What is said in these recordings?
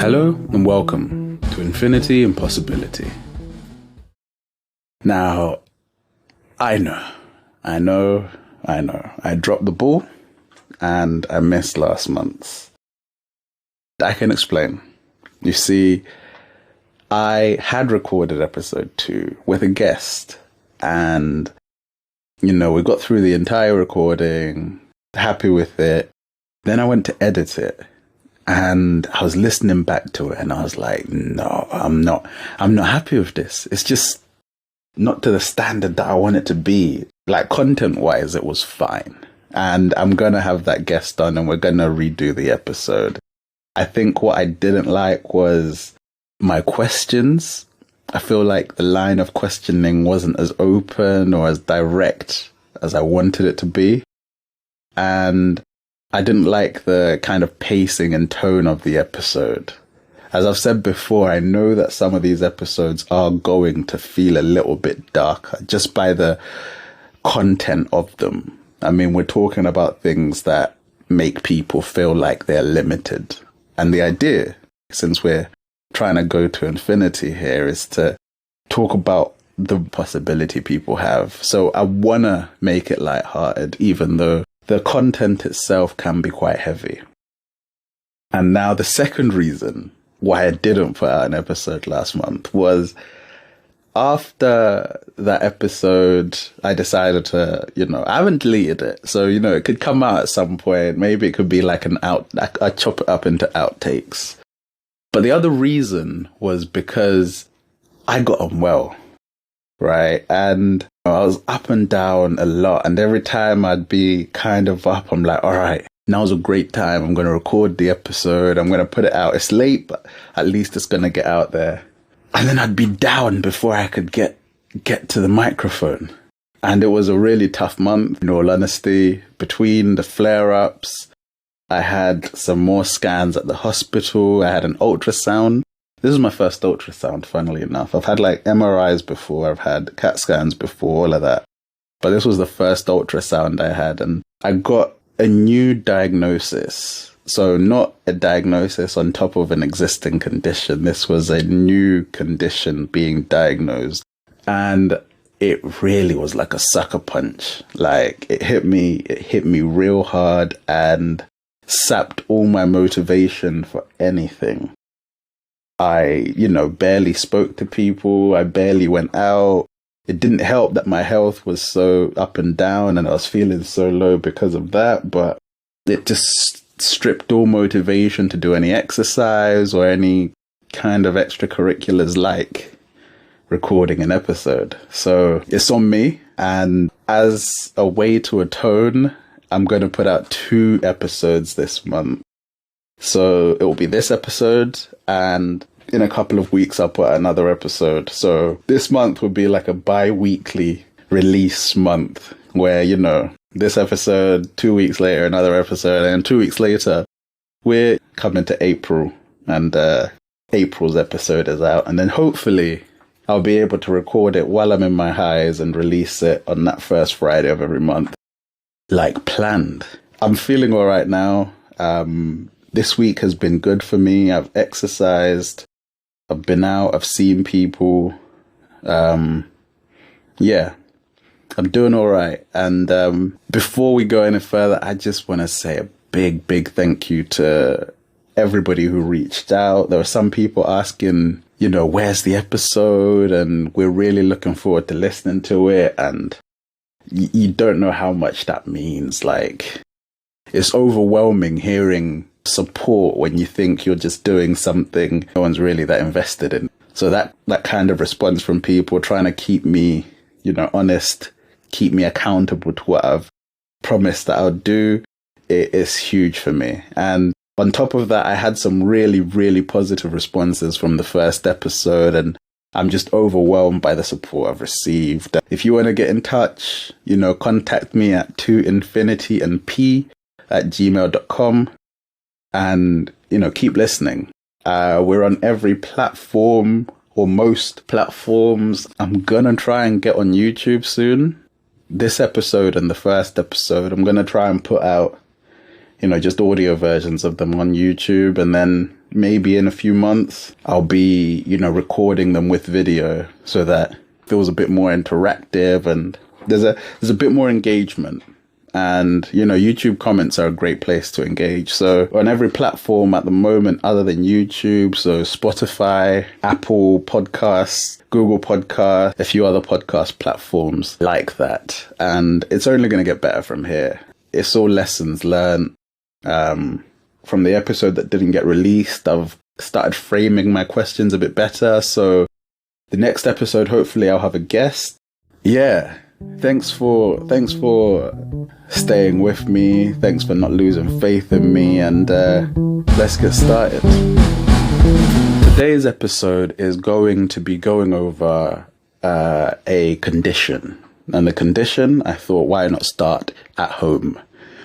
Hello and welcome to Infinity and Possibility. Now, I know. I dropped the ball and I missed last month's. I can explain. You see, I had recorded episode 2 with a guest and, we got through the entire recording, happy with it. Then I went to edit it. And I was listening back to it and I was like, no, I'm not happy with this. It's just not to the standard that I want it to be. Like content wise, it was fine. And I'm going to have that guest on and we're going to redo the episode. I think what I didn't like was my questions. I feel like the line of questioning wasn't as open or as direct as I wanted it to be. And I didn't like the kind of pacing and tone of the episode. As I've said before, I know that some of these episodes are going to feel a little bit darker just by the content of them. I mean, we're talking about things that make people feel like they're limited. And the idea, since we're trying to go to infinity here, is to talk about the possibility people have. So I want to make it lighthearted, even though the content itself can be quite heavy. And now the second reason why I didn't put out an episode last month was after that episode, I decided to, I haven't deleted it. So, it could come out at some point. Maybe it could be like I chop it up into outtakes. But the other reason was because I got unwell, right? And I was up and down a lot. And every time I'd be kind of up, I'm like, all right, now's a great time. I'm going to record the episode. I'm going to put it out. It's late, but at least it's going to get out there. And then I'd be down before I could get to the microphone. And it was a really tough month, in all honesty. Between the flare-ups, I had some more scans at the hospital. I had an ultrasound. This is my first ultrasound, funnily enough. I've had like MRIs before. I've had CAT scans before, all of that. But this was the first ultrasound I had. And I got a new diagnosis. So not a diagnosis on top of an existing condition. This was a new condition being diagnosed. And it really was like a sucker punch. Like it hit me real hard and sapped all my motivation for anything. I, barely spoke to people. I barely went out. It didn't help that my health was so up and down and I was feeling so low because of that. But it just stripped all motivation to do any exercise or any kind of extracurriculars like recording an episode. So it's on me. And as a way to atone, I'm going to put out 2 episodes this month. So it will be this episode, and in a couple of weeks I'll put out another episode. So this month will be like a bi-weekly release month where, this episode, 2 weeks later, another episode, and 2 weeks later, we're coming to April, and April's episode is out. And then hopefully I'll be able to record it while I'm in my highs and release it on that first Friday of every month, like planned. I'm feeling all right now. This week has been good for me. I've exercised. I've been out. I've seen people. I'm doing all right. And before we go any further, I just want to say a big, big thank you to everybody who reached out. There were some people asking, where's the episode? And we're really looking forward to listening to it. And you don't know how much that means. Like, it's overwhelming hearing support when you think you're just doing something no one's really that invested in. So that kind of response from people trying to keep me, honest, keep me accountable to what I've promised that I'll do, it is huge for me. And on top of that, I had some really, really positive responses from the first episode, and I'm just overwhelmed by the support I've received. If you want to get in touch, contact me at toinfinityandp@gmail.com. And, keep listening. We're on every platform or most platforms. I'm going to try and get on YouTube soon. This episode and the first episode, I'm going to try and put out just audio versions of them on YouTube. And then maybe in a few months, I'll be, recording them with video so that it feels a bit more interactive and there's a bit more engagement. And, YouTube comments are a great place to engage. So on every platform at the moment, other than YouTube, so Spotify, Apple Podcasts, Google Podcasts, a few other podcast platforms like that. And it's only going to get better from here. It's all lessons learned. From the episode that didn't get released, I've started framing my questions a bit better. So the next episode, hopefully I'll have a guest. Yeah. Thanks for staying with me. Thanks for not losing faith in me. And let's get started. Today's episode is going to be going over a condition. And the condition, I thought, why not start at home?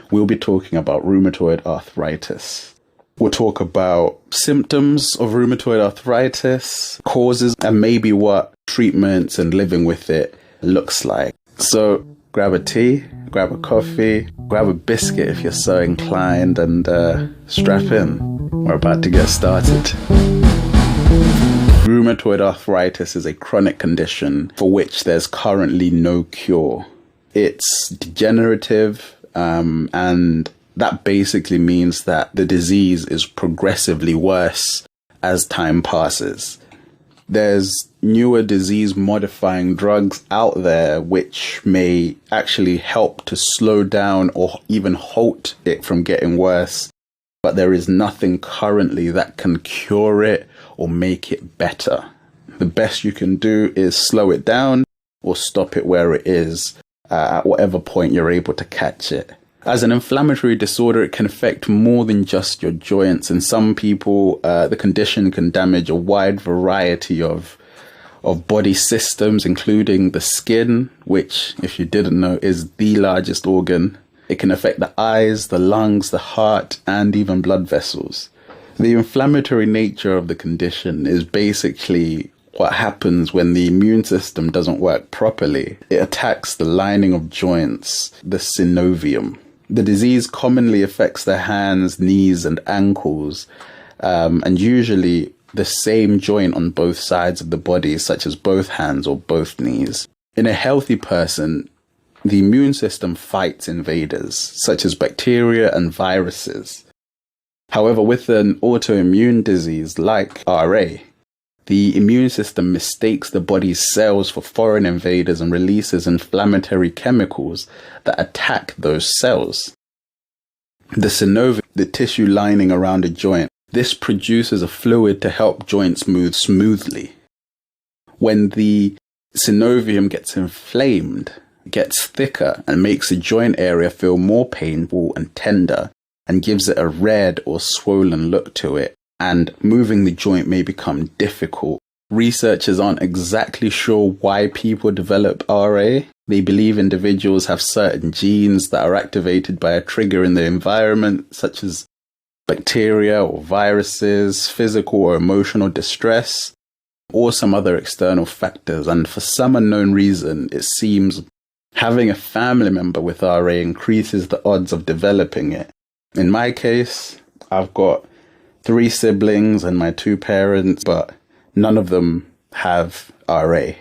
We'll be talking about rheumatoid arthritis. We'll talk about symptoms of rheumatoid arthritis, causes, and maybe what treatments and living with it looks like. So grab a tea, grab a coffee, grab a biscuit if you're so inclined, and strap in. We're about to get started. Rheumatoid arthritis is a chronic condition for which there's currently no cure. It's degenerative, and that basically means that the disease is progressively worse as time passes. There's newer disease-modifying drugs out there which may actually help to slow down or even halt it from getting worse, but there is nothing currently that can cure it or make it better. The best you can do is slow it down or stop it where it is at whatever point you're able to catch it. As an inflammatory disorder, it can affect more than just your joints. In some people, the condition can damage a wide variety of body systems, including the skin, which, if you didn't know, is the largest organ. It can affect the eyes, the lungs, the heart, and even blood vessels. The inflammatory nature of the condition is basically what happens when the immune system doesn't work properly. It attacks the lining of joints, the synovium. The disease commonly affects the hands, knees, and ankles, and usually the same joint on both sides of the body, such as both hands or both knees. In a healthy person, the immune system fights invaders, such as bacteria and viruses. However, with an autoimmune disease like RA, the immune system mistakes the body's cells for foreign invaders and releases inflammatory chemicals that attack those cells. The synovium, the tissue lining around a joint, this produces a fluid to help joints move smoothly. When the synovium gets inflamed, it gets thicker and makes the joint area feel more painful and tender and gives it a red or swollen look to it. And moving the joint may become difficult. Researchers aren't exactly sure why people develop RA. They believe individuals have certain genes that are activated by a trigger in the environment, such as bacteria or viruses, physical or emotional distress, or some other external factors. And for some unknown reason, it seems having a family member with RA increases the odds of developing it. In my case, I've got 3 siblings and my 2 parents, but none of them have RA.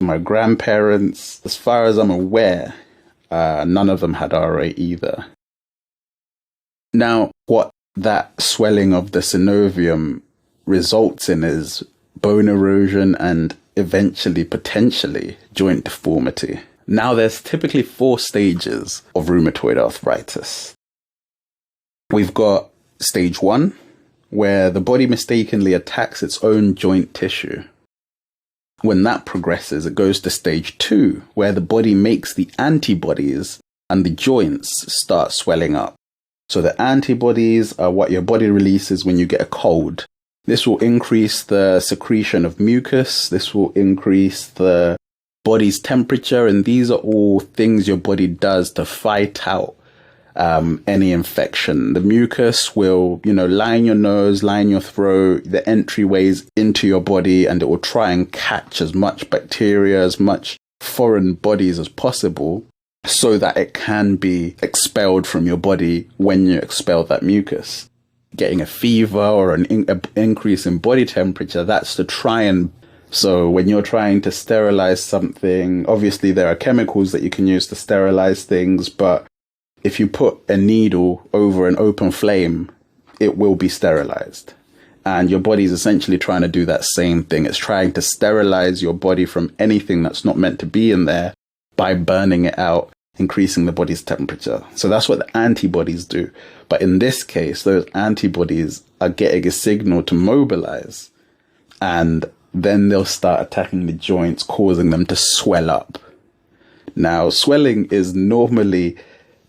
My grandparents, as far as I'm aware, none of them had RA either. Now, what that swelling of the synovium results in is bone erosion and eventually, potentially, joint deformity. Now, there's typically 4 stages of rheumatoid arthritis. We've got stage 1, where the body mistakenly attacks its own joint tissue. When that progresses, it goes to stage 2, where the body makes the antibodies and the joints start swelling up. So the antibodies are what your body releases when you get a cold. This will increase the secretion of mucus. This will increase the body's temperature. And these are all things your body does to fight out any infection. The mucus will, line your nose, line your throat, the entryways into your body, and it will try and catch as much bacteria, as much foreign bodies as possible. so that it can be expelled from your body when you expel that mucus. Getting a fever or an increase in body temperature, that's to try and... So when you're trying to sterilize something, obviously there are chemicals that you can use to sterilize things, but if you put a needle over an open flame, it will be sterilized. And your body is essentially trying to do that same thing. It's trying to sterilize your body from anything that's not meant to be in there by burning it out, increasing the body's temperature. So that's what the antibodies do. But in this case, those antibodies are getting a signal to mobilize, and then they'll start attacking the joints, causing them to swell up. Now, swelling is normally,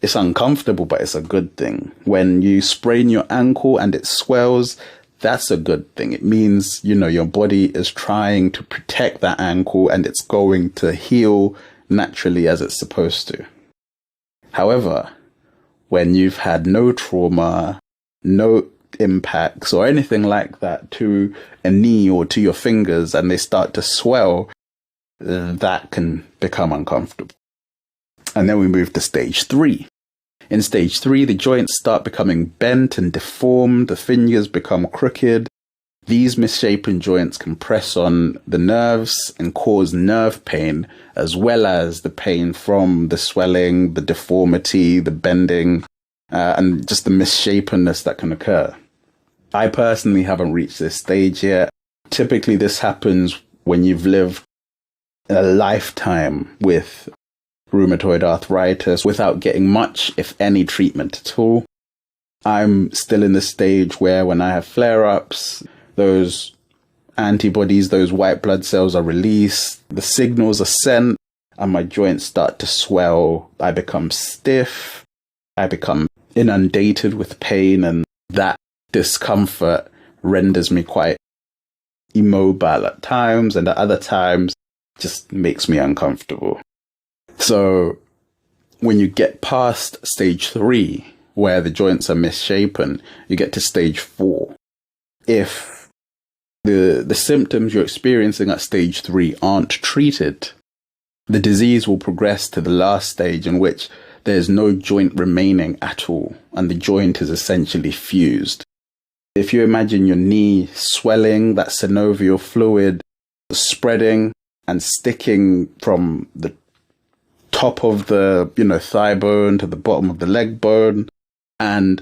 it's uncomfortable, but it's a good thing. When you sprain your ankle and it swells, that's a good thing. It means, your body is trying to protect that ankle and it's going to heal naturally as it's supposed to. However, when you've had no trauma, no impacts or anything like that to a knee or to your fingers, and they start to swell, that can become uncomfortable. And then we move to stage 3. In stage 3, the joints start becoming bent and deformed, the fingers become crooked. These misshapen joints can press on the nerves and cause nerve pain, as well as the pain from the swelling, the deformity, the bending, and just the misshapenness that can occur. I personally haven't reached this stage yet. Typically, this happens when you've lived a lifetime with rheumatoid arthritis without getting much, if any, treatment at all. I'm still in the stage where when I have flare-ups, those antibodies, those white blood cells are released, the signals are sent, and my joints start to swell. I become stiff, I become inundated with pain, and that discomfort renders me quite immobile at times, and at other times just makes me uncomfortable. So when you get past stage 3, where the joints are misshapen, you get to stage 4. If the symptoms you're experiencing at stage 3 aren't treated, the disease will progress to the last stage, in which there's no joint remaining at all, and the joint is essentially fused. If you imagine your knee swelling, that synovial fluid spreading and sticking from the top of the, thigh bone to the bottom of the leg bone, and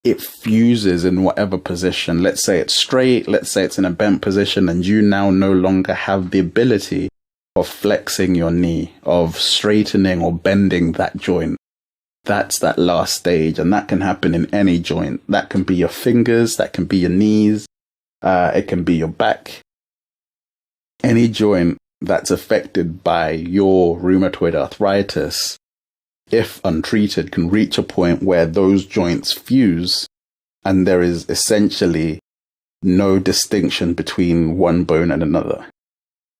it fuses in whatever position. Let's say it's straight, let's say it's in a bent position, and you now no longer have the ability of flexing your knee, of straightening or bending that joint. That's that last stage, and that can happen in any joint. That can be your fingers, that can be your knees, it can be your back. Any joint that's affected by your rheumatoid arthritis, if untreated, can reach a point where those joints fuse, and there is essentially no distinction between one bone and another.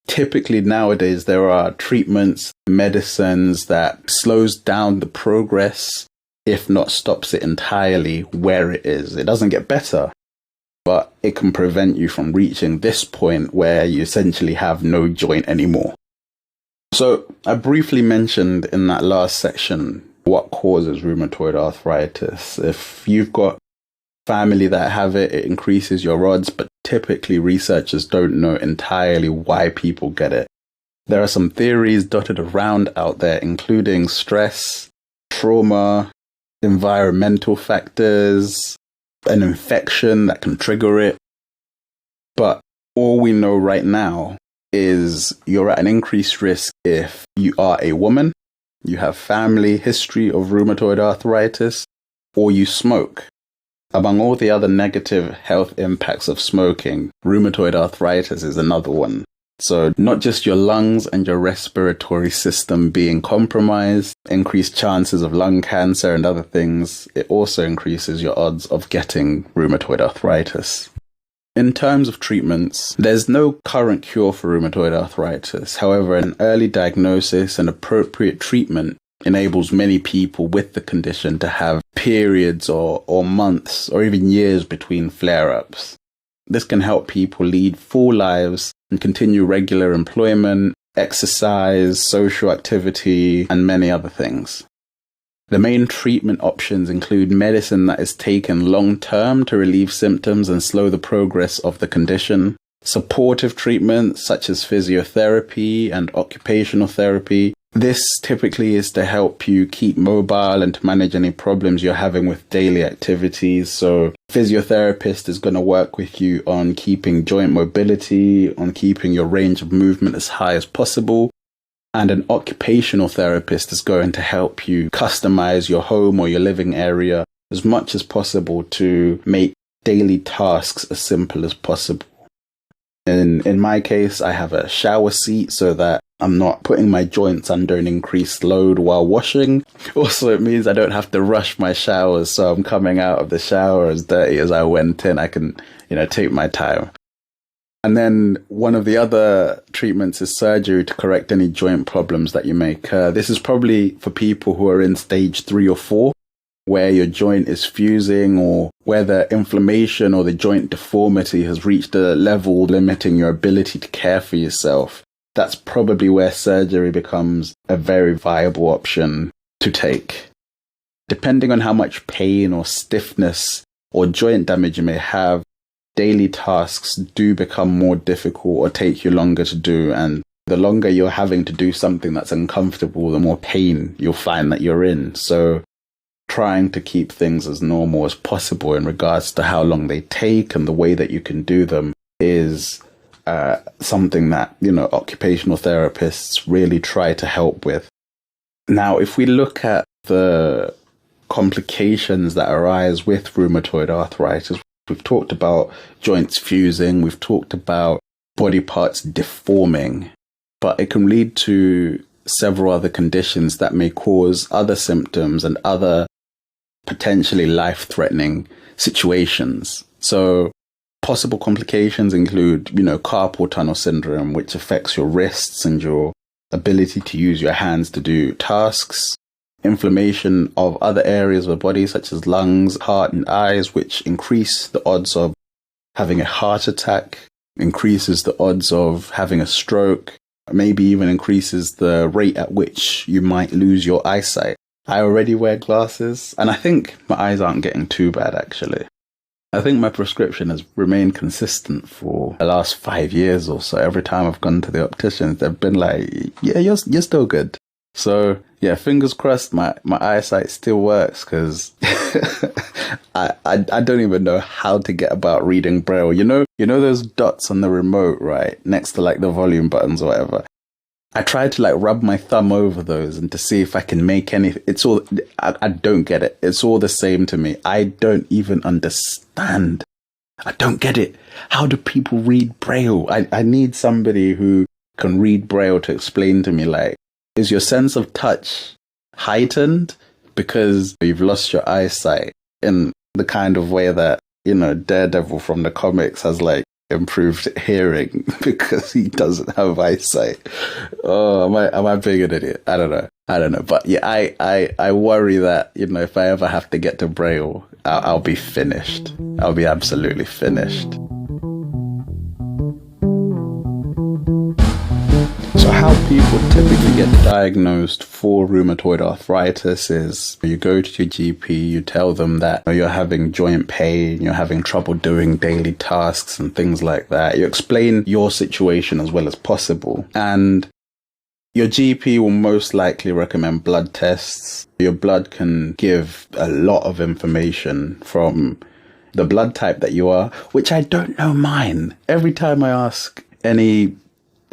Typically nowadays there are treatments, medicines that slows down the progress, if not stops it entirely where it is. It doesn't get better, but it can prevent you from reaching this point where you essentially have no joint anymore. So I briefly mentioned in that last section what causes rheumatoid arthritis. If you've got family that have it, it increases your odds, but typically researchers don't know entirely why people get it. There are some theories dotted around out there, including stress, trauma, environmental factors, an infection that can trigger it. But all we know right now is you're at an increased risk if you are a woman, you have family history of rheumatoid arthritis, or you smoke. Among all the other negative health impacts of smoking, rheumatoid arthritis is another one. So not just your lungs and your respiratory system being compromised, increased chances of lung cancer and other things, it also increases your odds of getting rheumatoid arthritis. In terms of treatments, there's no current cure for rheumatoid arthritis. However, an early diagnosis and appropriate treatment enables many people with the condition to have periods or months or even years between flare-ups. This can help people lead full lives and continue regular employment, exercise, social activity, and many other things. The main treatment options include medicine that is taken long-term to relieve symptoms and slow the progress of the condition, supportive treatments such as physiotherapy and occupational therapy. This typically is to help you keep mobile and to manage any problems you're having with daily activities. So physiotherapist is going to work with you on keeping joint mobility, on keeping your range of movement as high as possible. And an occupational therapist is going to help you customize your home or your living area as much as possible to make daily tasks as simple as possible. In my case, I have a shower seat so that I'm not putting my joints under an increased load while washing. Also, it means I don't have to rush my showers, so I'm coming out of the shower as dirty as I went in. I can, take my time. And then one of the other treatments is surgery to correct any joint problems that you may occur. This is probably for people who are in stage 3 or 4, where your joint is fusing or where the inflammation or the joint deformity has reached a level limiting your ability to care for yourself. That's probably where surgery becomes a very viable option to take. Depending on how much pain or stiffness or joint damage you may have, daily tasks do become more difficult or take you longer to do, and the longer you're having to do something that's uncomfortable, the more pain you'll find that you're in. So trying to keep things as normal as possible in regards to how long they take and the way that you can do them is something that, occupational therapists really try to help with. Now, if we look at the complications that arise with rheumatoid arthritis, we've talked about joints fusing, we've talked about body parts deforming, but it can lead to several other conditions that may cause other symptoms and other potentially life-threatening situations. So possible complications include, carpal tunnel syndrome, which affects your wrists and your ability to use your hands to do tasks. Inflammation of other areas of the body, such as lungs, heart, and eyes, which increase the odds of having a heart attack, increases the odds of having a stroke, maybe even increases the rate at which you might lose your eyesight. I already wear glasses, and I think my eyes aren't getting too bad, actually. I think my prescription has remained consistent for the last 5 years or so. Every time I've gone to the opticians, they've been like, yeah, you're still good. So yeah, fingers crossed my eyesight still works, because I don't even know how to get about reading Braille. You know those dots on the remote, right? Next to like the volume buttons or whatever. I tried to like rub my thumb over those and to see if I can make any, I don't get it. It's all the same to me. I don't even understand. I don't get it. How do people read Braille? I need somebody who can read Braille to explain to me, like, is your sense of touch heightened because you've lost your eyesight in the kind of way that, Daredevil from the comics has like improved hearing because he doesn't have eyesight? Oh, am I being an idiot? I don't know. But yeah, I worry that, if I ever have to get to Braille, I'll be finished. I'll be absolutely finished. So how people typically get diagnosed for rheumatoid arthritis is you go to your GP, you tell them that you're having joint pain, you're having trouble doing daily tasks and things like that. You explain your situation as well as possible. And your GP will most likely recommend blood tests. Your blood can give a lot of information from the blood type that you are, which I don't know mine. Every time I ask any,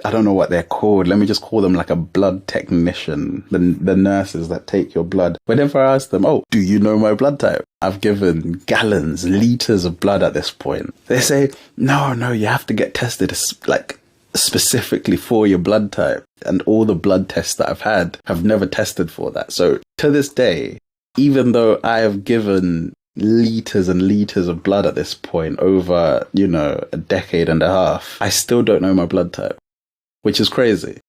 I don't know what they're called, let me just call them like a blood technician, the nurses that take your blood. Whenever I ask them, oh, do you know my blood type? I've given gallons, liters of blood at this point. They say, no, you have to get tested like specifically for your blood type. And all the blood tests that I've had have never tested for that. So to this day, even though I have given liters and liters of blood at this point over, a decade and a half, I still don't know my blood type, which is crazy.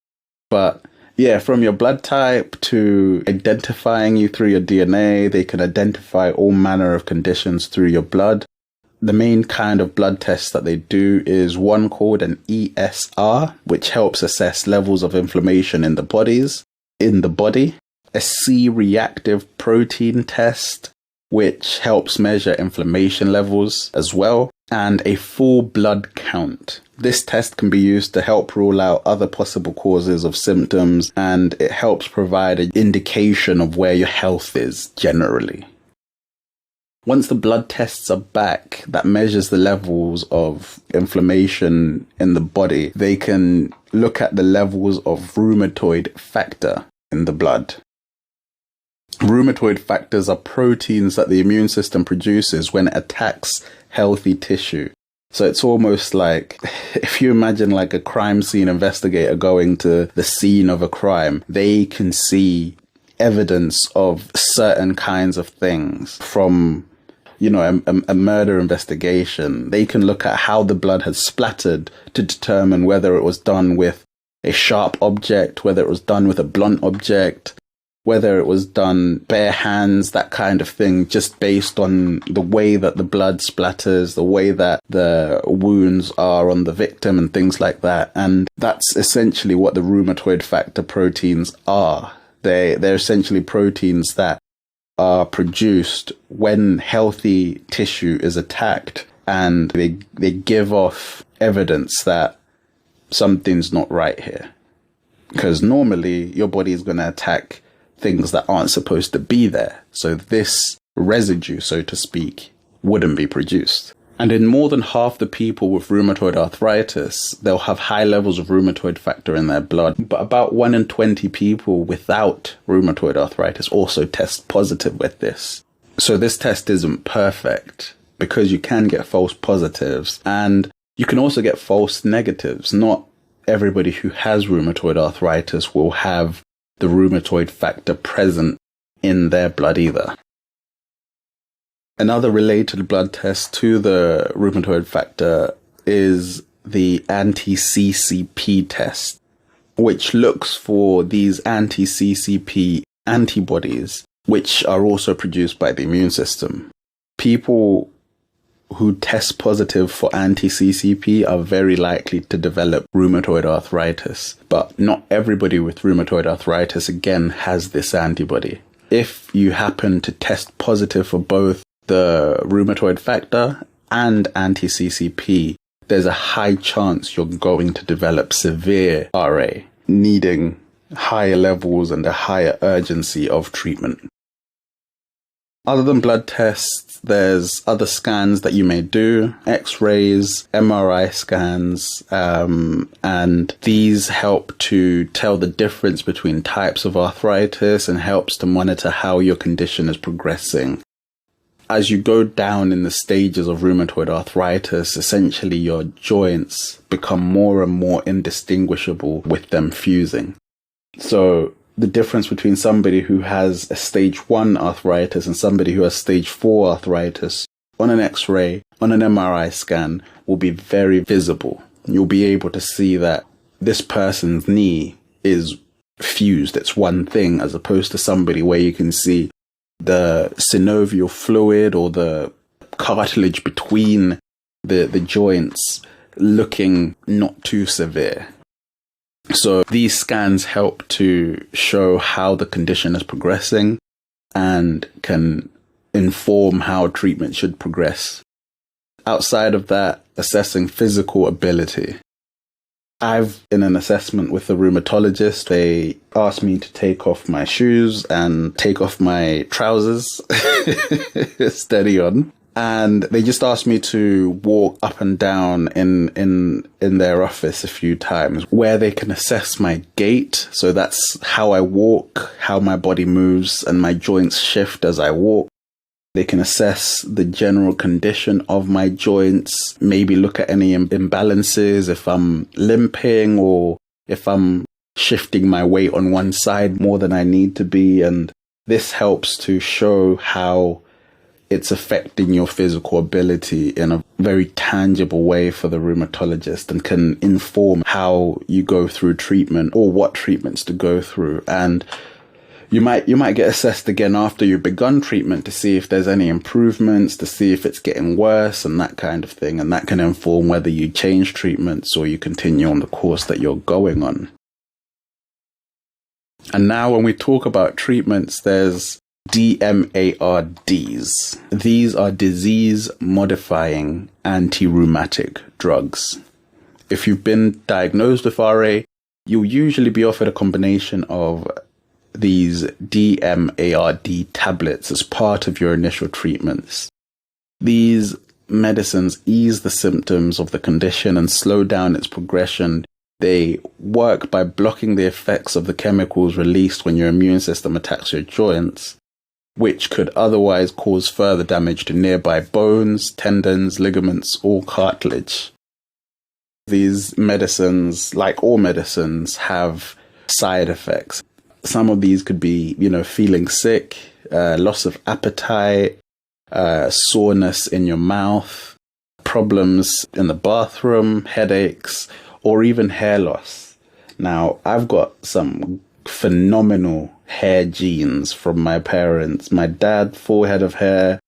But yeah, from your blood type to identifying you through your DNA, they can identify all manner of conditions through your blood. the main kind of blood tests that they do is one called an ESR, which helps assess levels of inflammation in the body, a C-reactive protein test, which helps measure inflammation levels as well, and a full blood count. This test can be used to help rule out other possible causes of symptoms, and it helps provide an indication of where your health is generally. Once the blood tests are back, that measures the levels of inflammation in the body, they can look at the levels of rheumatoid factor in the blood. Rheumatoid factors are proteins that the immune system produces when it attacks healthy tissue. So it's almost like, if you imagine like a crime scene investigator going to the scene of a crime, they can see evidence of certain kinds of things from, a murder investigation. They can look at how the blood has splattered to determine whether it was done with a sharp object, whether it was done with a blunt object, whether it was done bare hands, that kind of thing, just based on the way that the blood splatters, the way that the wounds are on the victim and things like that. And that's essentially what the rheumatoid factor proteins are. They're essentially proteins that are produced when healthy tissue is attacked, and they give off evidence that something's not right here. Because normally your body is going to attack things that aren't supposed to be there. So this residue, so to speak, wouldn't be produced. And in more than half the people with rheumatoid arthritis, they'll have high levels of rheumatoid factor in their blood. But about 1 in 20 people without rheumatoid arthritis also test positive with this. So this test isn't perfect because you can get false positives and you can also get false negatives. Not everybody who has rheumatoid arthritis will have the rheumatoid factor present in their blood either. Another related blood test to the rheumatoid factor is the anti-CCP test, which looks for these anti-CCP antibodies, which are also produced by the immune system. People who test positive for anti-CCP are very likely to develop rheumatoid arthritis, but not everybody with rheumatoid arthritis, again, has this antibody. If you happen to test positive for both the rheumatoid factor and anti-CCP, there's a high chance you're going to develop severe RA, needing higher levels and a higher urgency of treatment. Other than blood tests, there's other scans that you may do, X-rays, MRI scans, and these help to tell the difference between types of arthritis and helps to monitor how your condition is progressing. As you go down in the stages of rheumatoid arthritis, essentially your joints become more and more indistinguishable with them fusing. So the difference between somebody who has a stage 1 arthritis and somebody who has stage 4 arthritis on an X-ray, on an MRI scan, will be very visible. You'll be able to see that this person's knee is fused. It's one thing, as opposed to somebody where you can see the synovial fluid or the cartilage between the joints looking not too severe. So these scans help to show how the condition is progressing and can inform how treatment should progress. Outside of that, assessing physical ability. I've in an assessment with a rheumatologist, they asked me to take off my shoes and take off my trousers, steady on. And they just asked me to walk up and down in their office a few times where they can assess my gait. So that's how I walk, how my body moves and my joints shift as I walk. They can assess the general condition of my joints, maybe look at any imbalances, if I'm limping or if I'm shifting my weight on one side more than I need to be. And this helps to show how it's affecting your physical ability in a very tangible way for the rheumatologist and can inform how you go through treatment or what treatments to go through. And You might get assessed again after you've begun treatment to see if there's any improvements, to see if it's getting worse and that kind of thing. And that can inform whether you change treatments or you continue on the course that you're going on. And now when we talk about treatments, there's DMARDs. These are disease-modifying anti-rheumatic drugs. If you've been diagnosed with RA, you'll usually be offered a combination of these DMARD tablets as part of your initial treatments. These medicines ease the symptoms of the condition and slow down its progression. They work by blocking the effects of the chemicals released when your immune system attacks your joints, which could otherwise cause further damage to nearby bones, tendons, ligaments, or cartilage. These medicines, like all medicines, have side effects. Some of these could be, feeling sick, loss of appetite, soreness in your mouth, problems in the bathroom, headaches, or even hair loss. Now, I've got some phenomenal hair genes from my parents. My dad, full head of hair,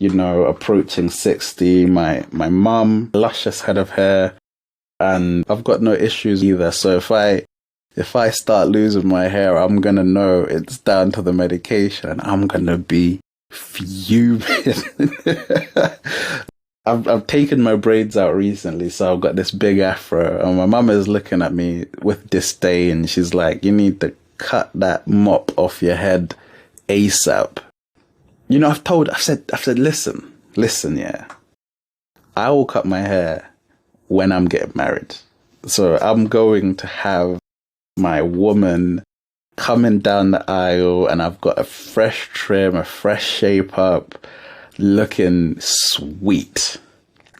approaching 60. My mum, luscious head of hair. And I've got no issues either. So if I start losing my hair, I'm going to know it's down to the medication and I'm going to be fuming. I've taken my braids out recently, so I've got this big afro and my mum is looking at me with disdain. She's like, you need to cut that mop off your head ASAP. I've said, listen, yeah, I will cut my hair when I'm getting married. So I'm going to have my woman coming down the aisle and I've got a fresh trim, a fresh shape up, looking sweet.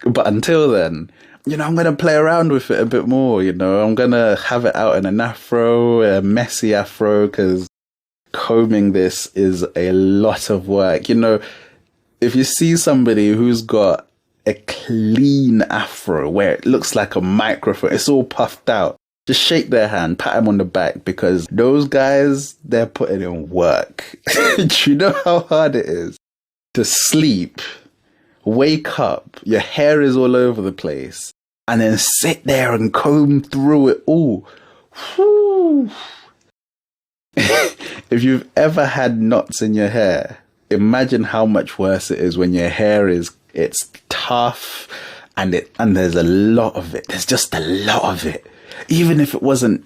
But until then, I'm going to play around with it a bit more, I'm going to have it out in an afro, a messy afro, because combing this is a lot of work. If you see somebody who's got a clean afro where it looks like a microphone, it's all puffed out, just shake their hand, pat them on the back, because those guys, they're putting in work. Do you know how hard it is to sleep, wake up, your hair is all over the place, and then sit there and comb through it all? Whew. If you've ever had knots in your hair, imagine how much worse it is when your hair it's tough and there's a lot of it. There's just a lot of it. Even if it wasn't,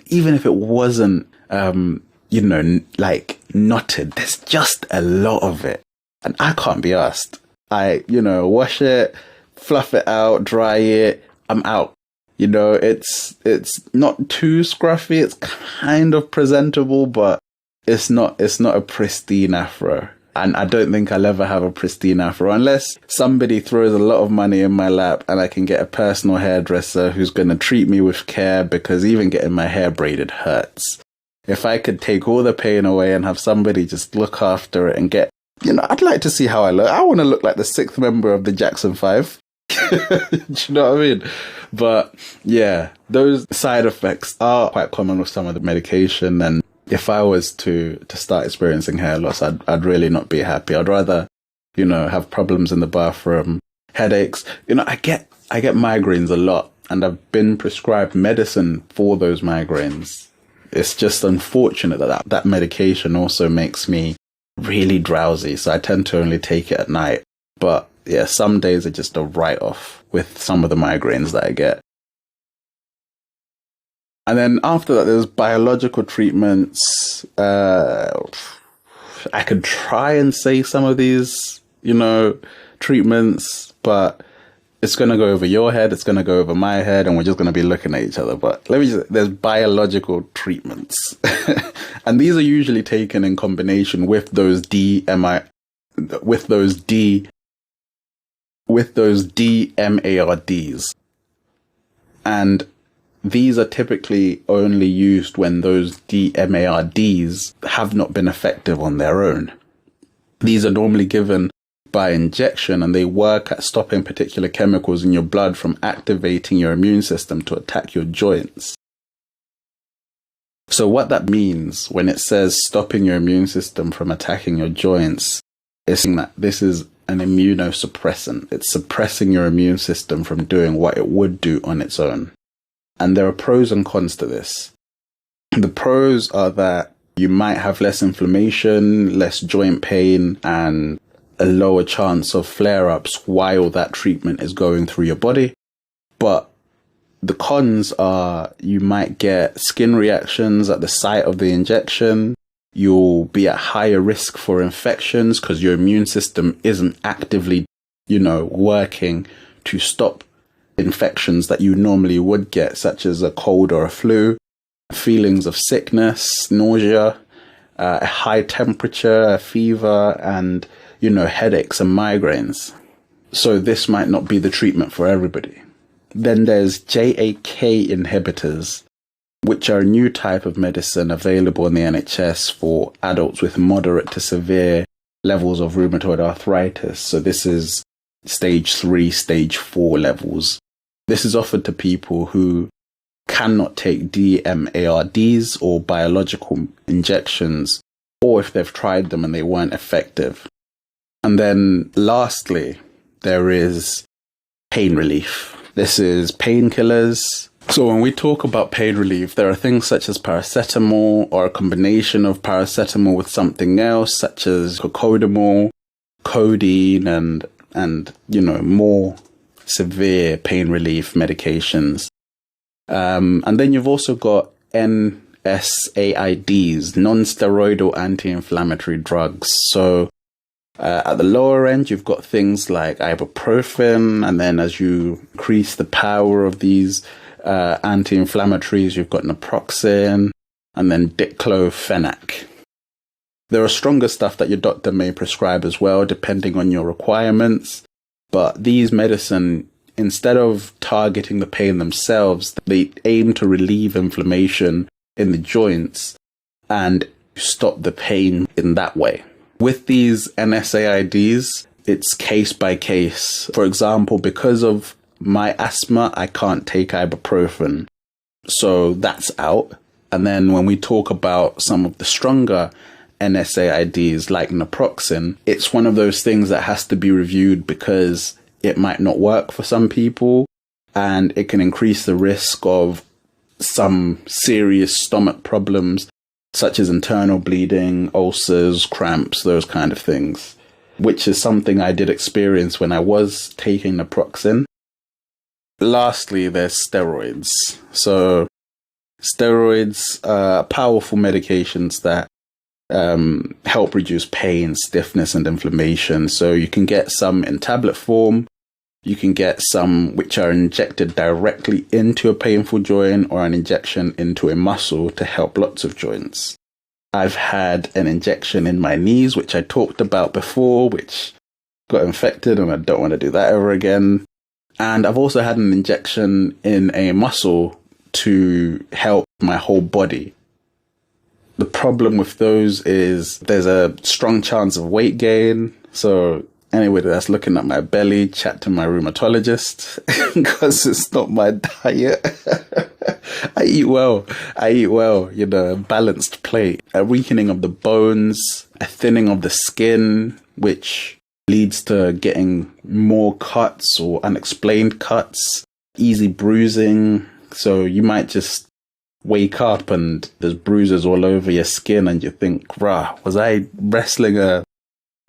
like knotted, there's just a lot of it. And I can't be asked. I, wash it, fluff it out, dry it, I'm out. It's not too scruffy. It's kind of presentable, but it's not a pristine afro. And I don't think I'll ever have a pristine afro unless somebody throws a lot of money in my lap and I can get a personal hairdresser who's going to treat me with care, because even getting my hair braided hurts. If I could take all the pain away and have somebody just look after it and get, I'd like to see how I look. I want to look like the 6th member of the Jackson 5. Do you know what I mean? But yeah, those side effects are quite common with some of the medication, and if I was to start experiencing hair loss, I'd really not be happy. I'd rather, have problems in the bathroom, headaches. I get migraines a lot, and I've been prescribed medicine for those migraines. It's just unfortunate that medication also makes me really drowsy, so I tend to only take it at night. But yeah, some days are just a write-off with some of the migraines that I get. And then after that, there's biological treatments. I could try and say some of these, treatments, but it's going to go over your head, it's going to go over my head, and we're just going to be looking at each other. But there's biological treatments. And these are usually taken in combination with those DMARDs. And these are typically only used when those DMARDs have not been effective on their own. These are normally given by injection, and they work at stopping particular chemicals in your blood from activating your immune system to attack your joints. So what that means when it says stopping your immune system from attacking your joints is that this is an immunosuppressant. It's suppressing your immune system from doing what it would do on its own. And there are pros and cons to this. The pros are that you might have less inflammation, less joint pain, and a lower chance of flare-ups while that treatment is going through your body. But the cons are you might get skin reactions at the site of the injection. You'll be at higher risk for infections because your immune system isn't actively, working to stop infections that you normally would get, such as a cold or a flu, feelings of sickness, nausea, a high temperature, a fever, and, headaches and migraines. So this might not be the treatment for everybody. Then there's JAK inhibitors, which are a new type of medicine available in the NHS for adults with moderate to severe levels of rheumatoid arthritis. So this is stage 3, stage 4 levels. This is offered to people who cannot take DMARDs or biological injections, or if they've tried them and they weren't effective. And then lastly, there is pain relief. This is painkillers. So when we talk about pain relief, there are things such as paracetamol or a combination of paracetamol with something else, such as cocodamol, codeine, and more severe pain relief medications. And then you've also got NSAIDs, non-steroidal anti-inflammatory drugs. So at the lower end, you've got things like ibuprofen, and then as you increase the power of these anti-inflammatories, you've got naproxen, and then diclofenac. There are stronger stuff that your doctor may prescribe as well, depending on your requirements. But these medicine, instead of targeting the pain themselves, they aim to relieve inflammation in the joints and stop the pain in that way. With these NSAIDs, it's case by case. For example, because of my asthma, I can't take ibuprofen. So that's out. And then when we talk about some of the stronger NSAIDs like naproxen, it's one of those things that has to be reviewed because it might not work for some people and it can increase the risk of some serious stomach problems, such as internal bleeding, ulcers, cramps, those kind of things, which is something I did experience when I was taking naproxen. Lastly, there's steroids. So steroids are powerful medications that help reduce pain, stiffness, and inflammation. So you can get some in tablet form. You can get some which are injected directly into a painful joint or an injection into a muscle to help lots of joints. I've had an injection in my knees, which I talked about before, which got infected, and I don't want to do that ever again. And I've also had an injection in a muscle to help my whole body. The problem with those is there's a strong chance of weight gain. So anybody that's looking at my belly, chat to my rheumatologist because it's not my diet. I eat well, balanced plate. A weakening of the bones, a thinning of the skin, which leads to getting more cuts or unexplained cuts, easy bruising. So you might just wake up and there's bruises all over your skin and you think, was I wrestling a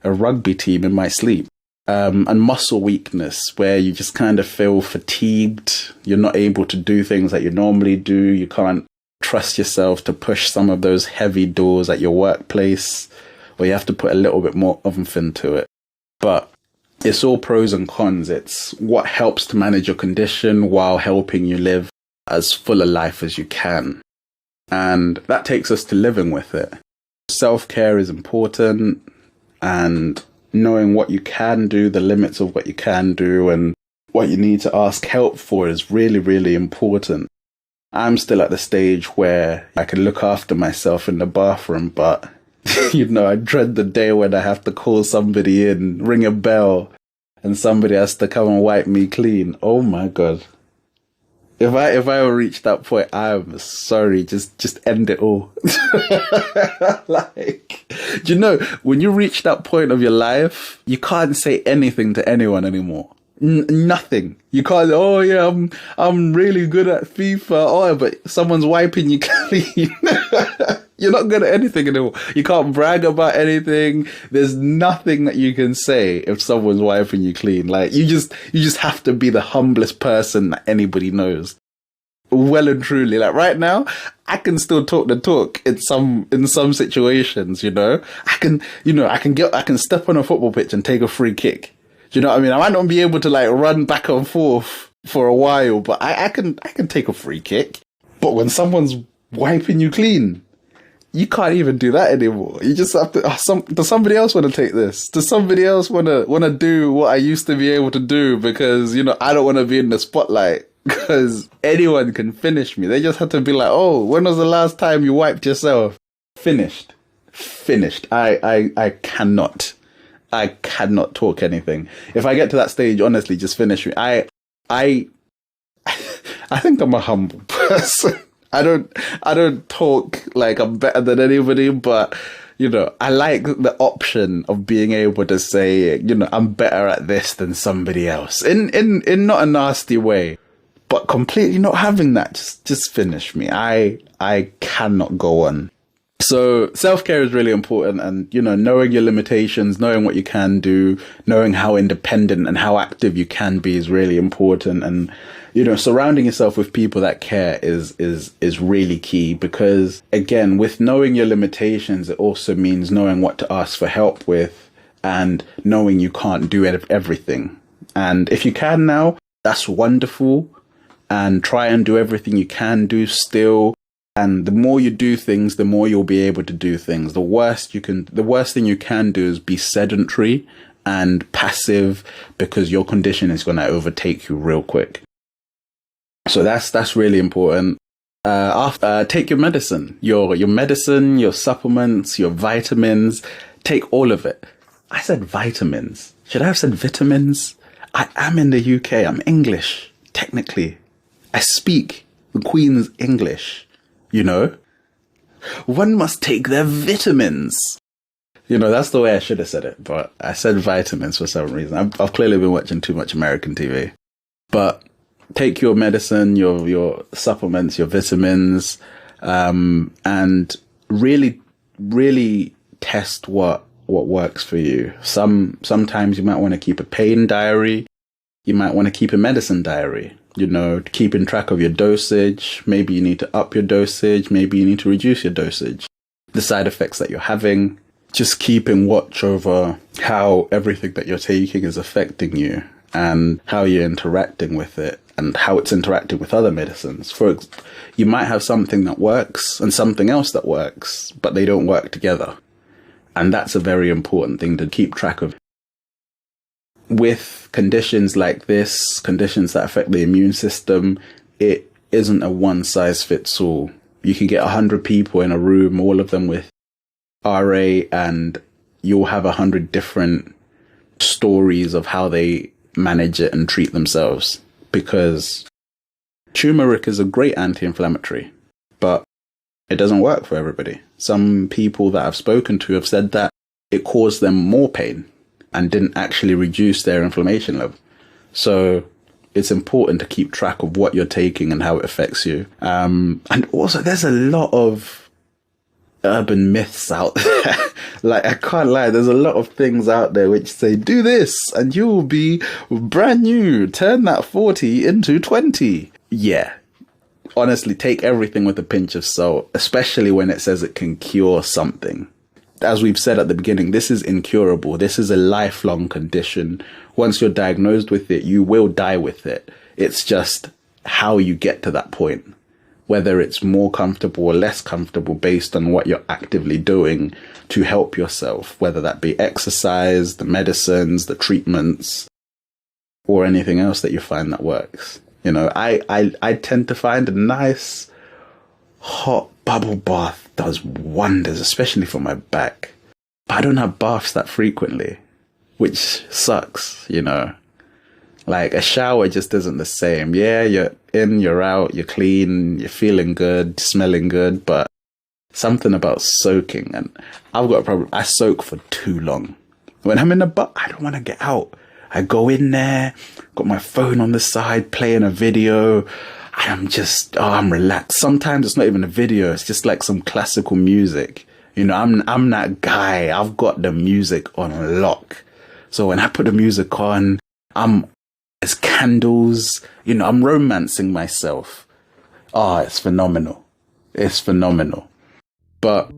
rugby team in my sleep? And muscle weakness, where you just kind of feel fatigued. You're not able to do things that you normally do. You can't trust yourself to push some of those heavy doors at your workplace, or you have to put a little bit more oomph into it. But it's all pros and cons. It's what helps to manage your condition while helping you live as full a life as you can. And that takes us to living with it. Self-care is important, and knowing what you can do, the limits of what you can do, and what you need to ask help for is really, really important. I'm still at the stage where I can look after myself in the bathroom, but I dread the day when I have to call somebody in, ring a bell, and somebody has to come and wipe me clean. Oh my God. if I ever reach that point, I'm sorry. Just end it all. Like, do you know, when you reach that point of your life, you can't say anything to anyone anymore. Nothing. You can't. Oh yeah, I'm really good at FIFA. Oh, but someone's wiping you clean. You're not good at anything anymore. You can't brag about anything. There's nothing that you can say if someone's wiping you clean. Like, you just have to be the humblest person that anybody knows. Well and truly. Like, right now, I can still talk the talk in some situations, you know. I can step on a football pitch and take a free kick. Do you know what I mean? I might not be able to like run back and forth for a while, but I can take a free kick. But when someone's wiping you clean, you can't even do that anymore. You just have to. Does somebody else want to take this? Does somebody else want to do what I used to be able to do? Because, you know, I don't want to be in the spotlight. Because anyone can finish me. They just have to be like, oh, when was the last time you wiped yourself? Finished. I cannot talk anything. If I get to that stage, honestly, just finish me. I think I'm a humble person. I don't talk like I'm better than anybody, but, you know, I like the option of being able to say, you know, I'm better at this than somebody else. In not a nasty way, but completely not having that. Just finish me. I cannot go on. So self-care is really important, and, you know, knowing your limitations, knowing what you can do, knowing how independent and how active you can be is really important. And, you know, surrounding yourself with people that care is really key, because, again, with knowing your limitations, it also means knowing what to ask for help with and knowing you can't do everything. And if you can now, that's wonderful, and try and do everything you can do still. And the more you do things, the more you'll be able to do things. The worst thing you can do is be sedentary and passive, because your condition is going to overtake you real quick. So that's really important. Take your medicine, your medicine, your supplements, your vitamins. Take all of it. I said vitamins. Should I have said vitamins? I am in the UK. I'm English, technically. I speak the Queen's English. You know, one must take their vitamins. You know, that's the way I should have said it, but I said vitamins for some reason. I've clearly been watching too much American TV. But take your medicine, your supplements, your vitamins, and really, really test what works for you. Sometimes you might want to keep a pain diary. You might want to keep a medicine diary. You know, keeping track of your dosage. Maybe you need to up your dosage. Maybe you need to reduce your dosage. The side effects that you're having. Just keeping watch over how everything that you're taking is affecting you and how you're interacting with it and how it's interacting with other medicines. You might have something that works and something else that works, but they don't work together. And that's a very important thing to keep track of. With conditions like this, conditions that affect the immune system, it isn't a one-size-fits-all. You can get 100 people in a room, all of them with RA, and you'll have 100 different stories of how they manage it and treat themselves. Because turmeric is a great anti-inflammatory, but it doesn't work for everybody. Some people that I've spoken to have said that it caused them more pain and didn't actually reduce their inflammation level. So it's important to keep track of what you're taking and how it affects you. And also, there's a lot of urban myths out there. Like, I can't lie, there's a lot of things out there which say, do this and you will be brand new. Turn that 40 into 20. Yeah. Honestly, take everything with a pinch of salt, especially when it says it can cure something. As we've said at the beginning, this is incurable. This is a lifelong condition. Once you're diagnosed with it, you will die with it. It's just how you get to that point, whether it's more comfortable or less comfortable based on what you're actively doing to help yourself, whether that be exercise, the medicines, the treatments, or anything else that you find that works. You know, I tend to find a nice hot bubble bath does wonders, especially for my back. But I don't have baths that frequently, which sucks, you know. Like a shower just isn't the same. Yeah, you're in, you're out, you're clean, you're feeling good, smelling good, but something about soaking, and I've got a problem. I soak for too long. When I'm in the bath, I don't want to get out. I go in there, got my phone on the side, playing a video. I'm relaxed. Sometimes it's not even a video. It's just like some classical music. You know, I'm that guy. I've got the music on lock. So when I put the music on, it's candles. You know, I'm romancing myself. Oh, it's phenomenal. It's phenomenal. But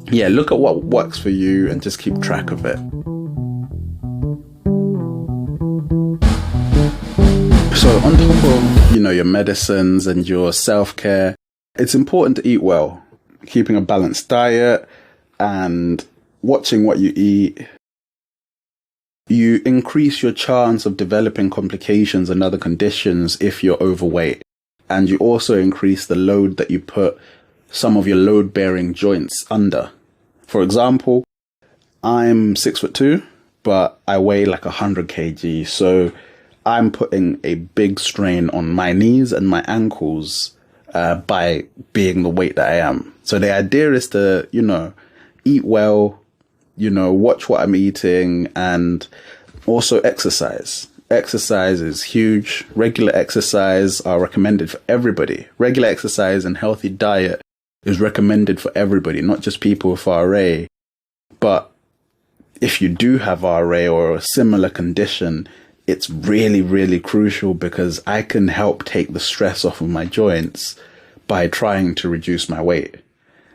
yeah, look at what works for you and just keep track of it. So on top of, you know, your medicines and your self-care, it's important to eat well, keeping a balanced diet and watching what you eat. You increase your chance of developing complications and other conditions if you're overweight. And you also increase the load that you put some of your load-bearing joints under. For example, I'm 6'2", but I weigh like 100 kg. So I'm putting a big strain on my knees and my ankles by being the weight that I am. So the idea is to, you know, eat well, you know, watch what I'm eating, and also exercise. Exercise is huge. Regular exercise are recommended for everybody. Regular exercise and healthy diet is recommended for everybody, not just people with RA. But if you do have RA or a similar condition, it's really, really crucial, because I can help take the stress off of my joints by trying to reduce my weight.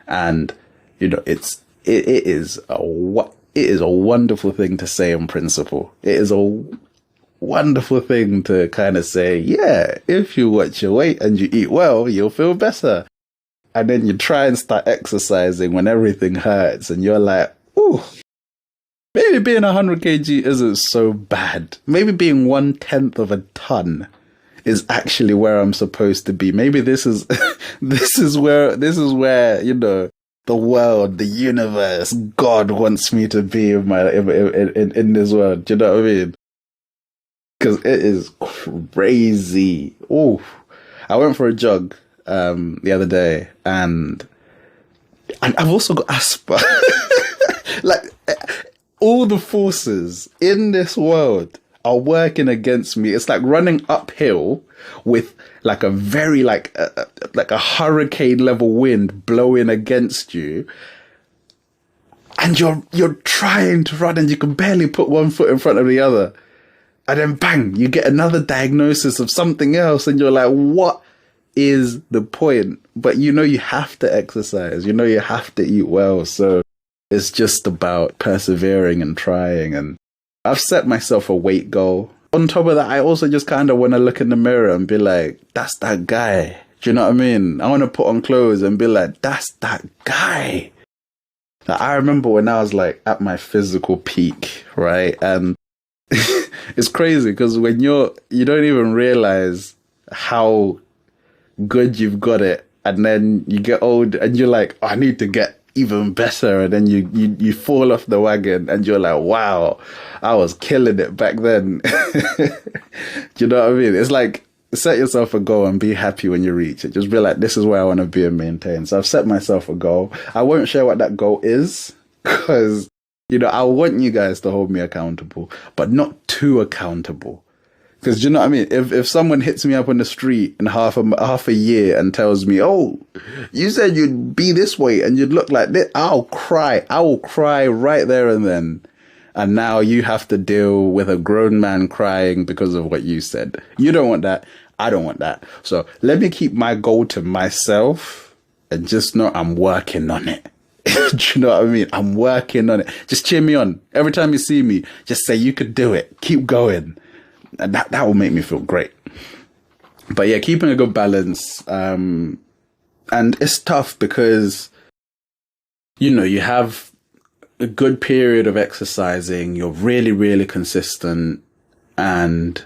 And, you know, it is a wonderful thing to say in principle. It is a wonderful thing to kind of say, yeah, if you watch your weight and you eat well, you'll feel better. And then you try and start exercising when everything hurts and you're like, ooh, maybe being 100 kg isn't so bad. Maybe being 1/10 of a ton is actually where I'm supposed to be. Maybe this is where, you know, the world, the universe, God wants me to be in this world. Do you know what I mean? Because it is crazy. Oh, I went for a jog the other day, and I've also got asthma. Like, all the forces in this world are working against me. It's like running uphill with like a very like a hurricane level wind blowing against you, and you're trying to run and you can barely put one foot in front of the other, and then bang, you get another diagnosis of something else, and you're like, what is the point? But you know you have to exercise, you know you have to eat well, so it's just about persevering and trying. And I've set myself a weight goal. On top of that, I also just kind of want to look in the mirror and be like, that's that guy. Do you know what I mean? I want to put on clothes and be like, that's that guy. Like, I remember when I was like at my physical peak, right? And it's crazy because when you don't even realize how good you've got it. And then you get old and you're like, oh, I need to get even better. And then you fall off the wagon and you're like, wow, I was killing it back then. Do you know what I mean? It's like, set yourself a goal and be happy when you reach it. Just be like, this is where I want to be and maintain. So I've set myself a goal. I won't share what that goal is because, you know, I want you guys to hold me accountable, but not too accountable. Because, you know what I mean? If someone hits me up on the street in half a year and tells me, oh, you said you'd be this way and you'd look like this, I'll cry. I will cry right there and then. And now you have to deal with a grown man crying because of what you said. You don't want that. I don't want that. So let me keep my goal to myself and just know I'm working on it. Do you know what I mean? I'm working on it. Just cheer me on. Every time you see me, just say, you could do it. Keep going. And that will make me feel great. But yeah, keeping a good balance. And it's tough because, you know, you have a good period of exercising. You're really, really consistent and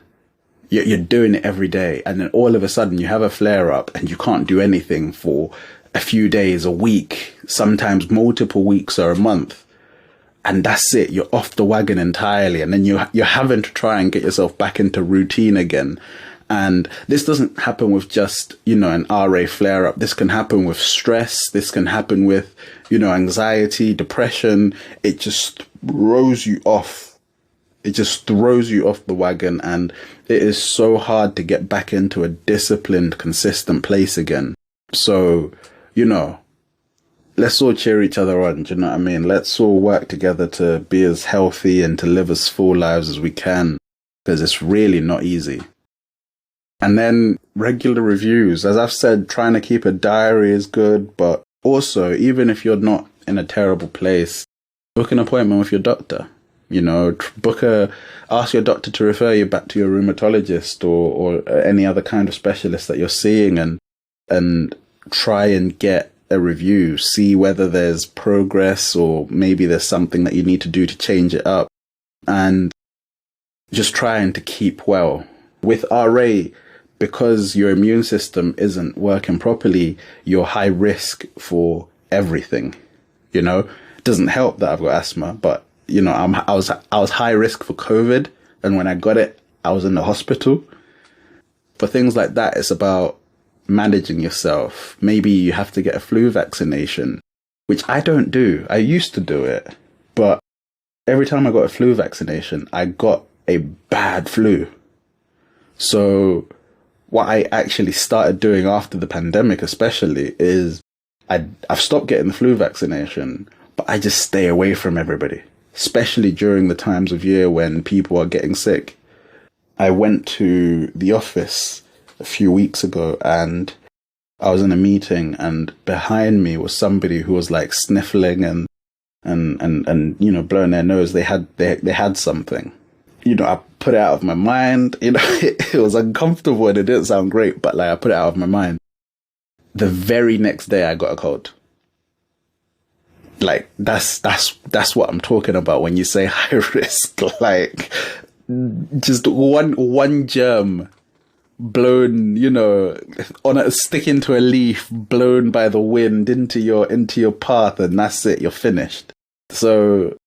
you're doing it every day. And then all of a sudden you have a flare up and you can't do anything for a few days, a week, sometimes multiple weeks or a month. and that's it. You're off the wagon entirely. And then you're having to try and get yourself back into routine again. And this doesn't happen with just, an RA flare up. This can happen with stress. This can happen with, anxiety, depression. It just throws you off. It just throws you off the wagon. And it is so hard to get back into a disciplined, consistent place again. So, let's all cheer each other on. Do you know what I mean? Let's all work together to be as healthy and to live as full lives as we can, because it's really not easy. And then regular reviews. As I've said, trying to keep a diary is good, but also, even if you're not in a terrible place, book an appointment with your doctor. Ask your doctor to refer you back to your rheumatologist or any other kind of specialist that you're seeing, and try and get a review, see whether there's progress or maybe there's something that you need to do to change it up, and just trying to keep well. With RA, because your immune system isn't working properly, you're high risk for everything. It doesn't help that I've got asthma, but I was high risk for COVID, and when I got it, I was in the hospital. For things like that, it's about managing yourself. Maybe you have to get a flu vaccination, which I don't do. I used to do it, but every time I got a flu vaccination, I got a bad flu. So what I actually started doing after the pandemic, especially, is I've stopped getting the flu vaccination, but I just stay away from everybody, especially during the times of year when people are getting sick. I went to the office a few weeks ago and I was in a meeting, and behind me was somebody who was like sniffling and blowing their nose. They had something. I put it out of my mind. It was uncomfortable and it didn't sound great, but I put it out of my mind. The very next day I got a cold. That's what I'm talking about when you say high risk. Just one germ blown, sticking to a leaf, blown by the wind into your path, and that's it, you're finished. So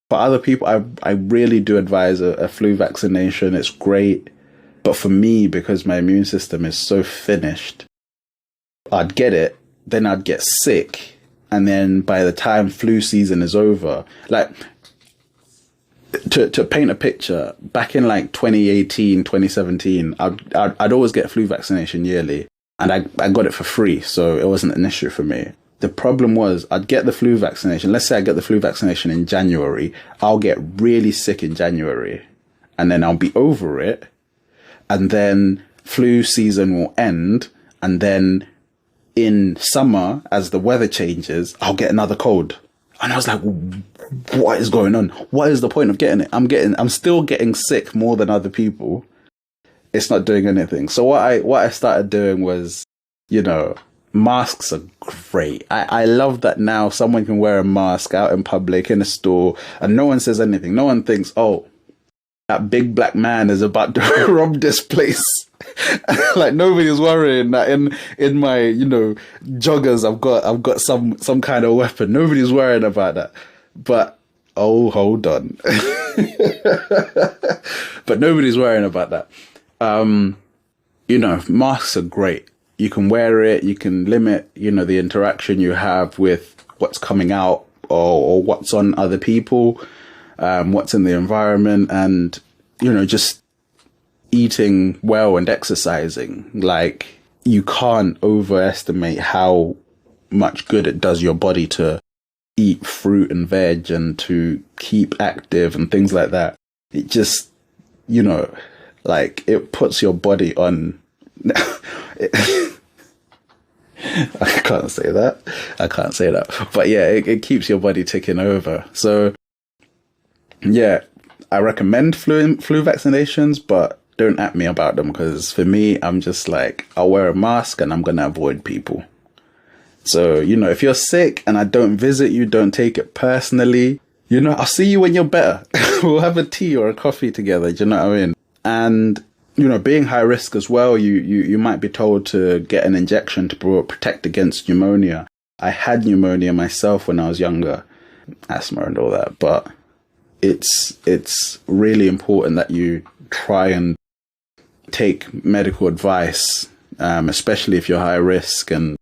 for other people, I really do advise a flu vaccination. It's great. But for me, because my immune system is so finished, I'd get it, then I'd get sick. And then by the time flu season is over, to paint a picture, back in 2018, 2017, I'd always get a flu vaccination yearly, and I got it for free. So it wasn't an issue for me. The problem was I'd get the flu vaccination. Let's say I get the flu vaccination in January. I'll get really sick in January, and then I'll be over it. And then flu season will end. And then in summer, as the weather changes, I'll get another cold. And I was like, what is going on? What is the point of getting it? I'm still getting sick more than other people. It's not doing anything. So what I started doing was, masks are great. I love that now someone can wear a mask out in public, in a store, and no one says anything. No one thinks, oh, that big black man is about to rob this place. Nobody's worrying that in my, joggers, I've got some kind of weapon. Nobody's worrying about that. But, oh, hold on. But nobody's worrying about that. Masks are great. You can wear it, you can limit, the interaction you have with what's coming out or what's on other people, what's in the environment, and, just eating well and exercising. You can't overestimate how much good it does your body to eat fruit and veg and to keep active and things like that. It just, it puts your body on... I can't say that. But yeah, it keeps your body ticking over. So yeah, I recommend flu vaccinations, but don't at me about them, because for me, I'm just I'll wear a mask and I'm going to avoid people. So, if you're sick and I don't visit you, don't take it personally. I'll see you when you're better. We'll have a tea or a coffee together. Do you know what I mean? And being high risk as well, you might be told to get an injection to protect against pneumonia. I had pneumonia myself when I was younger, asthma and all that. But it's really important that you try and take medical advice, especially if you're high risk, and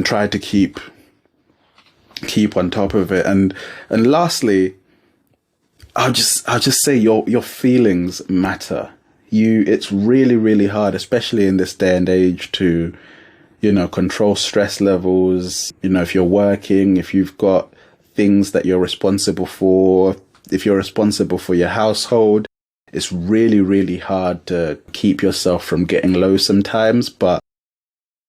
try to keep on top of it. And lastly, I'll just say your feelings matter. It's really, really hard, especially in this day and age, to, control stress levels. If you're working, if you've got things that you're responsible for, if you're responsible for your household, it's really, really hard to keep yourself from getting low sometimes, but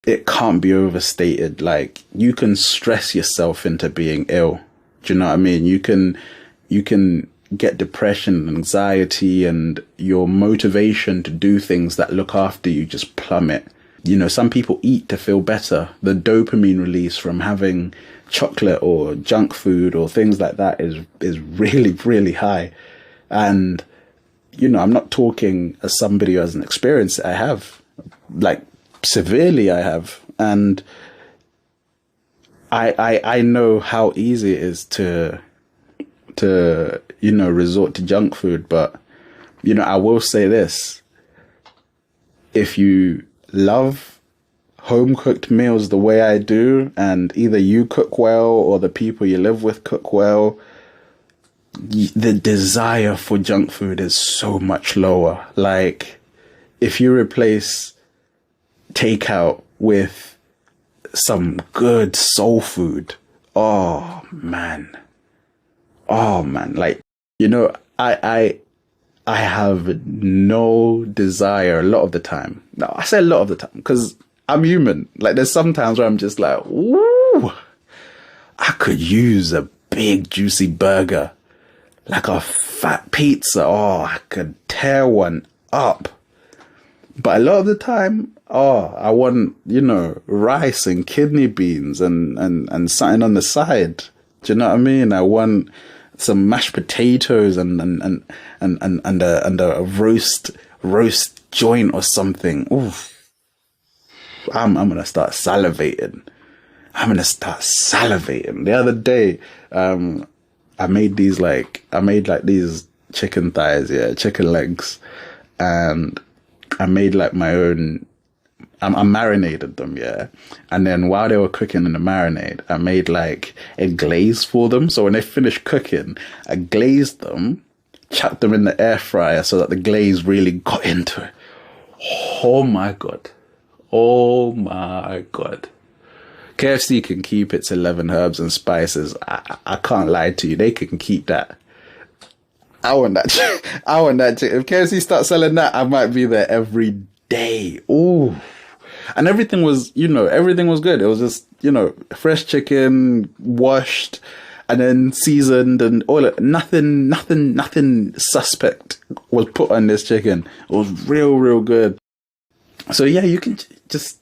it can't be overstated. Like, you can stress yourself into being ill. Do you know what I mean? You can get depression, anxiety, and your motivation to do things that look after you just plummet. Some people eat to feel better. The dopamine release from having chocolate or junk food or things like that is really, really high. And, I'm not talking as somebody who hasn't experienced it. I have, like, severely I have. And I know how easy it is to resort to junk food. But, I will say this: if you love home cooked meals the way I do, and either you cook well or the people you live with cook well, the desire for junk food is so much lower. Like, if you replace takeout with some good soul food, oh man, like, I have no desire a lot of the time. No, I say a lot of the time because I'm human. Like, there's some times where I'm just like, ooh, I could use a big juicy burger, like a fat pizza. Oh, I could tear one up. But a lot of the time, I want, rice and kidney beans and something on the side. Do you know what I mean? I want some mashed potatoes and a roast joint or something. Oof. I'm gonna start salivating. The other day, I made these chicken thighs, chicken legs, and I made like my own. I marinated them, and then while they were cooking in the marinade, I made like a glaze for them. So when they finished cooking, I glazed them, chucked them in the air fryer so that the glaze really got into it. Oh my god. KFC can keep its 11 herbs and spices. I can't lie to you, they can keep that. I want that. If KFC starts selling that, I might be there every day. Ooh. And everything was good. It was just, fresh chicken, washed, and then seasoned, and all it. Nothing suspect was put on this chicken. It was real good. So yeah, you can just,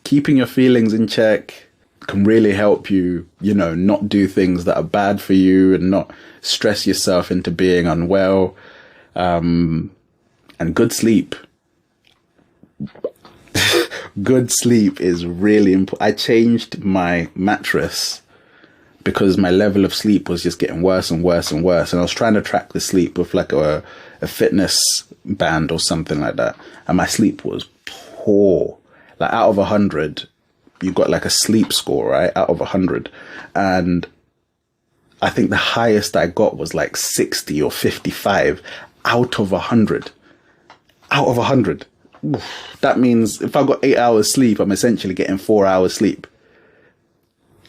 keeping your feelings in check can really help you, not do things that are bad for you and not stress yourself into being unwell. And good sleep. Good sleep is really important. I changed my mattress because my level of sleep was just getting worse and worse and worse. And I was trying to track the sleep with like a fitness band or something like that. And my sleep was poor. Like, out of 100, you got like a sleep score, right? Out of 100. And I think the highest I got was like 60 or 55 out of 100. Out of 100. That means if I got 8 hours sleep, I'm essentially getting 4 hours sleep.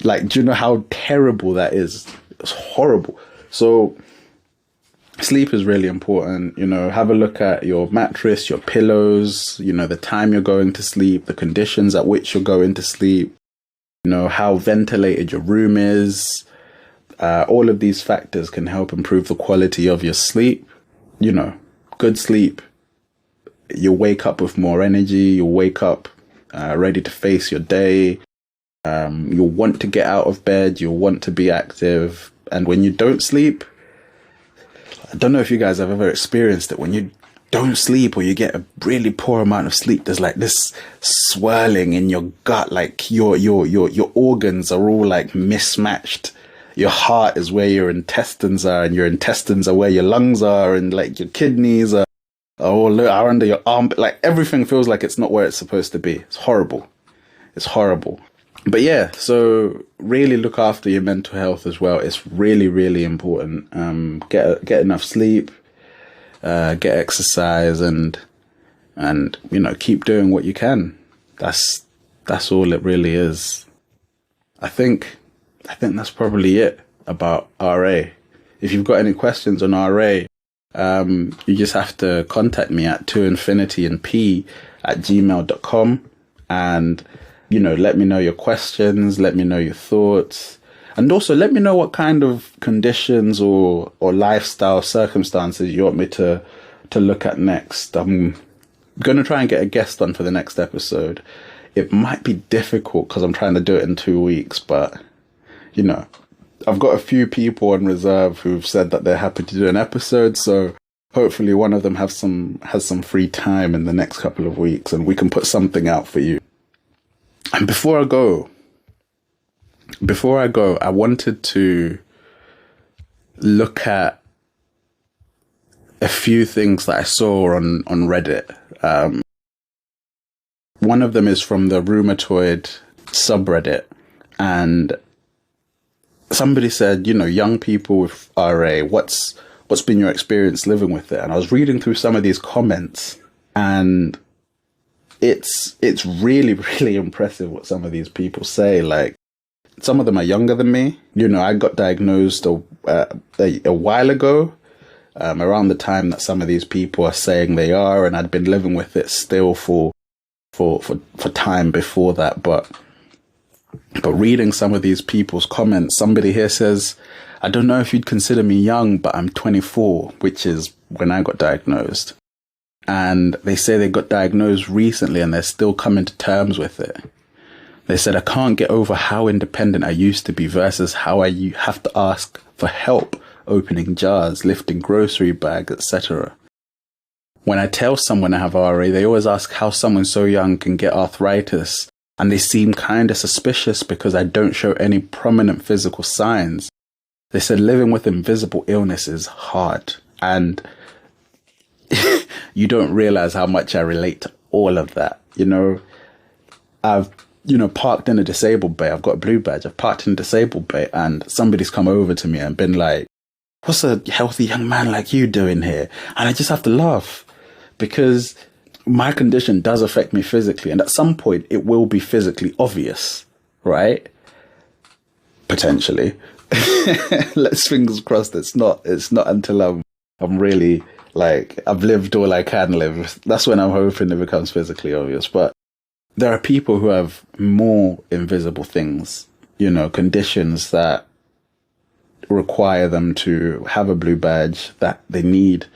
Like, do you know how terrible that is? It's horrible. So sleep is really important. Have a look at your mattress, your pillows, the time you're going to sleep, the conditions at which you're going to sleep, how ventilated your room is. All of these factors can help improve the quality of your sleep. Good sleep, you'll wake up with more energy. You'll wake up ready to face your day. You'll want to get out of bed. You'll want to be active. And when you don't sleep, I don't know if you guys have ever experienced it. When don't sleep or you get a really poor amount of sleep, there's like this swirling in your gut, like your organs are all like mismatched. Your heart is where your intestines are, and your intestines are where your lungs are, and like your kidneys are under your arm. Like everything feels like it's not where it's supposed to be. It's horrible. It's horrible. But yeah, so really look after your mental health as well. It's really, really important. Get enough sleep, get exercise, and keep doing what you can. That's all it really is. I think that's probably it about RA. If you've got any questions on RA, you just have to contact me at toinfinityandp@gmail.com, and let me know your questions, let me know your thoughts, and also let me know what kind of conditions or lifestyle circumstances you want me to look at next. I'm going to try and get a guest on for the next episode. It might be difficult because I'm trying to do it in 2 weeks, but I've got a few people on reserve who've said that they're happy to do an episode, so hopefully one of them has some free time in the next couple of weeks and we can put something out for you. And before I go, I wanted to look at a few things that I saw on Reddit. One of them is from the rheumatoid subreddit, and somebody said, young people with RA, what's been your experience living with it? And I was reading through some of these comments, and it's really, really impressive what some of these people say. Like, some of them are younger than me. I got diagnosed a while ago, around the time that some of these people are saying they are, and I'd been living with it still for time before that. But reading some of these people's comments, somebody here says, I don't know if you'd consider me young, but I'm 24, which is when I got diagnosed. And they say they got diagnosed recently and they're still coming to terms with it. They said, I can't get over how independent I used to be versus how I have to ask for help opening jars, lifting grocery bags, etc. When I tell someone I have RA, they always ask how someone so young can get arthritis. And they seem kind of suspicious because I don't show any prominent physical signs. They said living with invisible illness is hard. And you don't realize how much I relate to all of that. I've, parked in a disabled bay. I've got a blue badge. I've parked in a disabled bay and somebody's come over to me and been like, what's a healthy young man like you doing here? And I just have to laugh because my condition does affect me physically, and at some point it will be physically obvious, right? Potentially. Let's fingers crossed it's not until I'm really like I've lived all I can live. That's when I'm hoping it becomes physically obvious. But there are people who have more invisible things, conditions that require them to have a blue badge, that they need,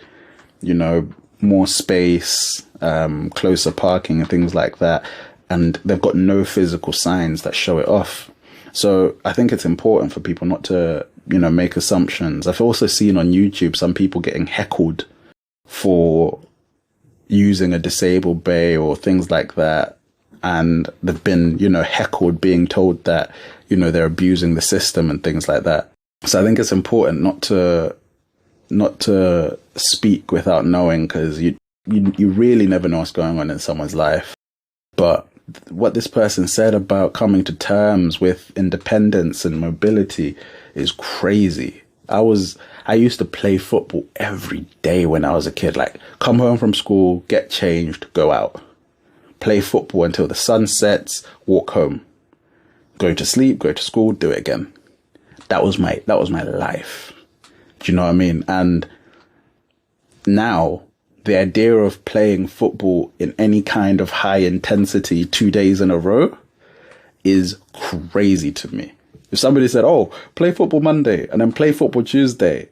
more space, closer parking and things like that, and they've got no physical signs that show it off. So I think it's important for people not to, make assumptions. I've also seen on YouTube some people getting heckled for using a disabled bay or things like that, and they've been, heckled, being told that, they're abusing the system and things like that. So I think it's important not to speak without knowing, because you really never know what's going on in someone's life. But what this person said about coming to terms with independence and mobility is crazy. I used to play football every day when I was a kid. Like, come home from school, get changed, go out, play football until the sun sets, walk home, go to sleep, go to school, do it again. That was my life. Do you know what I mean? And now the idea of playing football in any kind of high intensity 2 days in a row is crazy to me. If somebody said, oh, play football Monday and then play football Tuesday,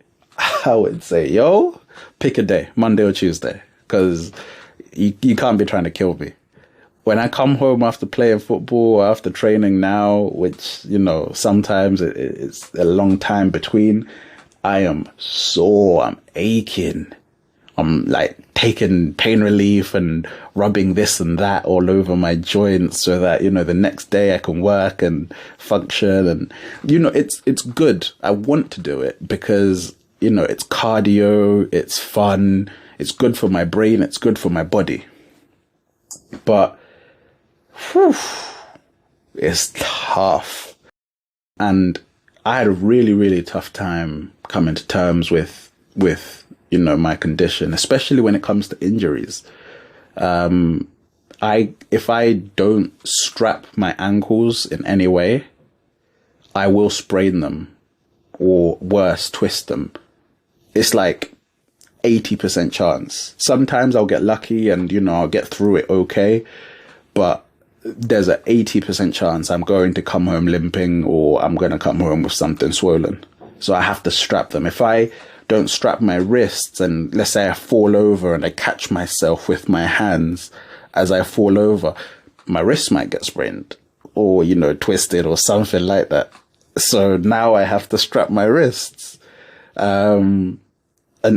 I would say, yo, pick a day, Monday or Tuesday, because you can't be trying to kill me. When I come home after playing football or after training now, which, sometimes it's a long time between, I am sore, I'm aching. I'm like taking pain relief and rubbing this and that all over my joints so that, the next day I can work and function. And, it's good. I want to do it because, it's cardio, it's fun, it's good for my brain, it's good for my body. But, it's tough. And I had a really, really tough time coming to terms with my condition, especially when it comes to injuries. If I don't strap my ankles in any way, I will sprain them or worse, twist them. It's like 80% chance. Sometimes I'll get lucky and, I'll get through it okay. But there's an 80% chance I'm going to come home limping or I'm going to come home with something swollen. So I have to strap them. If I don't strap my wrists and let's say I fall over and I catch myself with my hands as I fall over, my wrist might get sprained or, twisted or something like that. So now I have to strap my wrists. And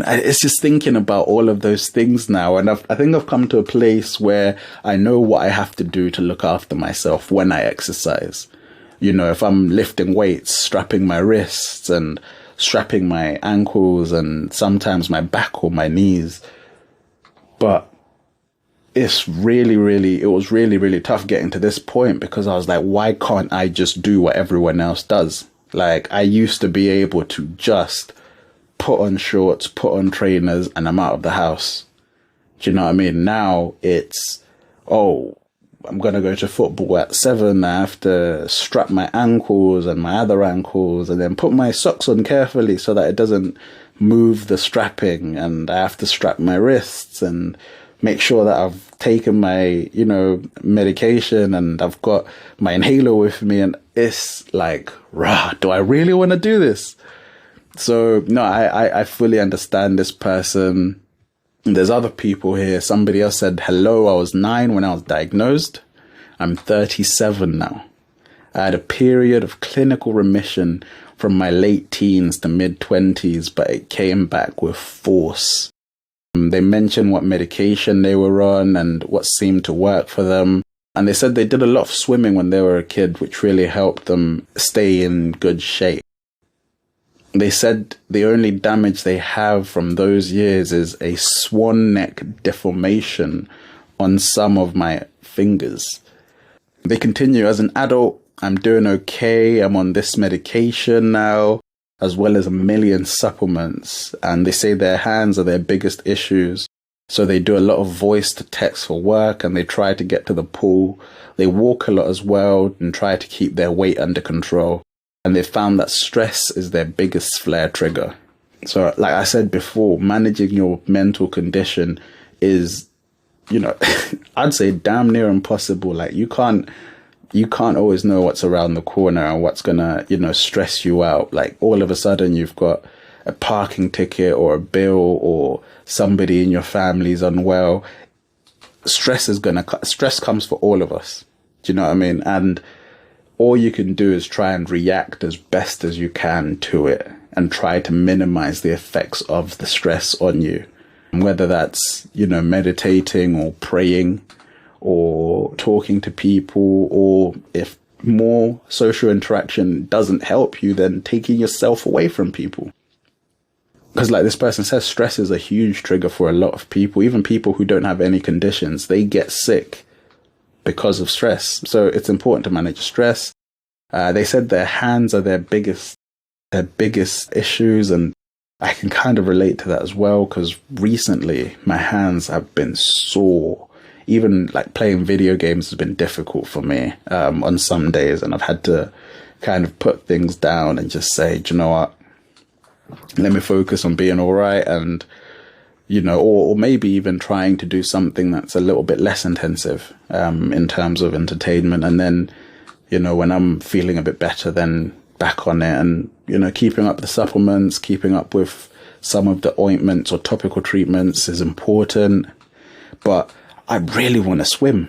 it's just thinking about all of those things now. And I think I've come to a place where I know what I have to do to look after myself when I exercise. If I'm lifting weights, strapping my wrists and strapping my ankles and sometimes my back or my knees. But it was really, really tough getting to this point because I was like, why can't I just do what everyone else does? Like I used to be able to just put on shorts, put on trainers and I'm out of the house. Do you know what I mean? Now it's, I'm going to go to football at 7. I have to strap my ankles and my other ankles and then put my socks on carefully so that it doesn't move the strapping. And I have to strap my wrists and make sure that I've taken my, medication and I've got my inhaler with me. And it's like, do I really want to do this? So, no, I fully understand this person. There's other people here. Somebody else said, hello, I was 9 when I was diagnosed. I'm 37 now. I had a period of clinical remission from my late teens to mid-20s, but it came back with force. They mentioned what medication they were on and what seemed to work for them. And they said they did a lot of swimming when they were a kid, which really helped them stay in good shape. They said the only damage they have from those years is a swan neck deformation on some of my fingers. They continue, as an adult, I'm doing okay. I'm on this medication now, as well as a million supplements. And they say their hands are their biggest issues. So they do a lot of voice to text for work and they try to get to the pool. They walk a lot as well and try to keep their weight under control. And they found that stress is their biggest flare trigger. So like I said before, managing your mental condition is, I'd say damn near impossible. Like you can't always know what's around the corner and what's gonna, stress you out. Like all of a sudden you've got a parking ticket or a bill or somebody in your family's unwell. Stress comes for all of us. Do you know what I mean? And all you can do is try and react as best as you can to it and try to minimize the effects of the stress on you. Whether that's, meditating or praying or talking to people, or if more social interaction doesn't help you, then taking yourself away from people. Because like this person says, stress is a huge trigger for a lot of people, even people who don't have any conditions. They get sick because of stress. So it's important to manage stress. They said their hands are their biggest issues. And I can kind of relate to that as well, because recently my hands have been sore. Even like playing video games has been difficult for me on some days. And I've had to kind of put things down and just say, do you know what? Let me focus on being all right. And or maybe even trying to do something that's a little bit less intensive in terms of entertainment. And then, when I'm feeling a bit better, then back on it and, keeping up the supplements, keeping up with some of the ointments or topical treatments is important. But I really want to swim.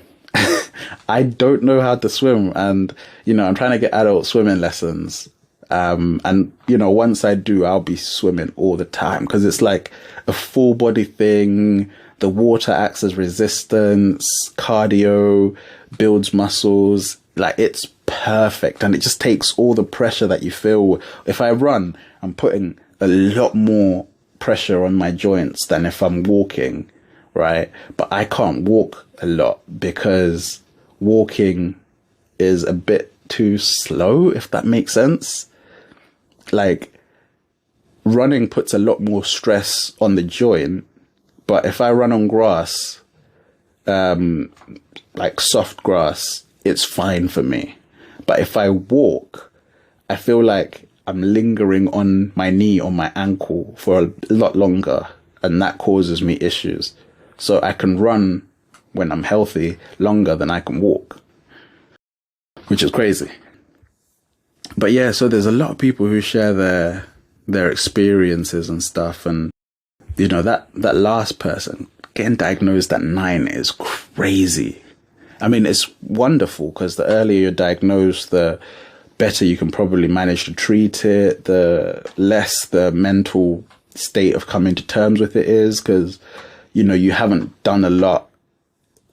I don't know how to swim. And, I'm trying to get adult swimming lessons. And, you know, once I do, I'll be swimming all the time because it's like a full body thing. The water acts as resistance, cardio, builds muscles. Like, it's perfect. And it just takes all the pressure that you feel. If I run, I'm putting a lot more pressure on my joints than if I'm walking, right? But I can't walk a lot because walking is a bit too slow, if that makes sense. Like, running puts a lot more stress on the joint, but if I run on grass, like soft grass, it's fine for me. But if I walk, I feel like I'm lingering on my knee or my ankle for a lot longer, and that causes me issues. So I can run when I'm healthy longer than I can walk, which is crazy. But yeah, so there's a lot of people who share their experiences and stuff. And, you know, that last person getting diagnosed at 9 is crazy. I mean, it's wonderful because the earlier you're diagnosed, the better you can probably manage to treat it, the less the mental state of coming to terms with it is, because, you know, you haven't done a lot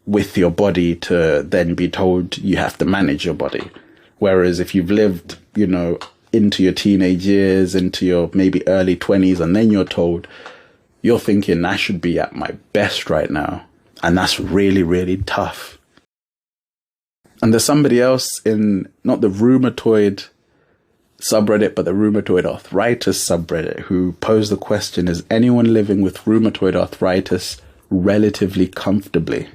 with your body to then be told you have to manage your body. Whereas if you've lived, you know, into your teenage years, into your maybe early 20s, and then you're told, you're thinking, I should be at my best right now. And that's really, really tough. And there's somebody else in, not the rheumatoid subreddit, but the rheumatoid arthritis subreddit, who posed the question, is anyone living with rheumatoid arthritis relatively comfortably?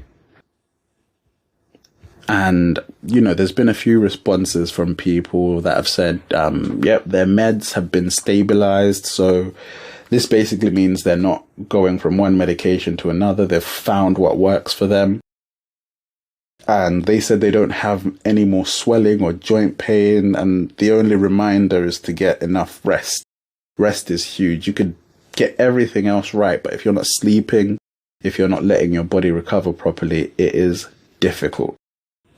And, you know, there's been a few responses from people that have said, yep, their meds have been stabilized. So this basically means they're not going from one medication to another. They've found what works for them. And they said they don't have any more swelling or joint pain. And the only reminder is to get enough rest. Rest is huge. You could get everything else right, but if you're not sleeping, if you're not letting your body recover properly, it is difficult.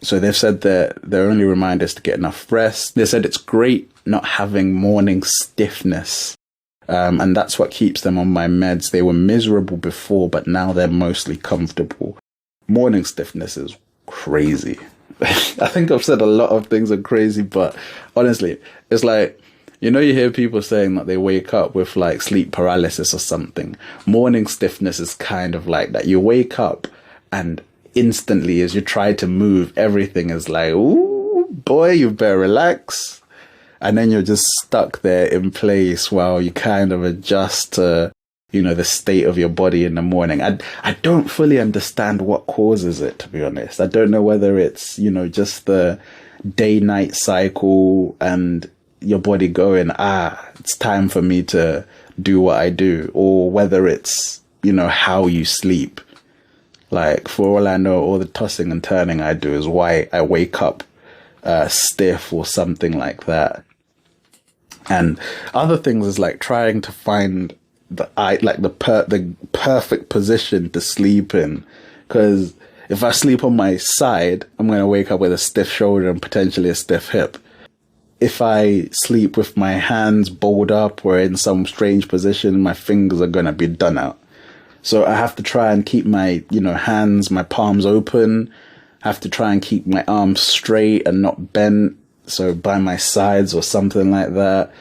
So they've said that their only reminder is to get enough rest. They said it's great not having morning stiffness. And that's what keeps them on my meds. They were miserable before, but now they're mostly comfortable. Morning stiffness is crazy. I think I've said a lot of things are crazy, but honestly, it's like, you know, you hear people saying that they wake up with like sleep paralysis or something. Morning stiffness is kind of like that. You wake up and instantly, as you try to move, everything is like, ooh, boy, you better relax. And then you're just stuck there in place while you kind of adjust to, you know, the state of your body in the morning. I don't fully understand what causes it, to be honest. I don't know whether it's, you know, just the day-night cycle and your body going, it's time for me to do what I do, or whether it's, you know, how you sleep. Like, for all I know, all the tossing and turning I do is why I wake up stiff or something like that. And other things is like trying to find the perfect position to sleep in. Because if I sleep on my side, I'm going to wake up with a stiff shoulder and potentially a stiff hip. If I sleep with my hands balled up or in some strange position, my fingers are going to be done out. So I have to try and keep my, you know, hands, my palms open. I have to try and keep my arms straight and not bent. So by my sides or something like that.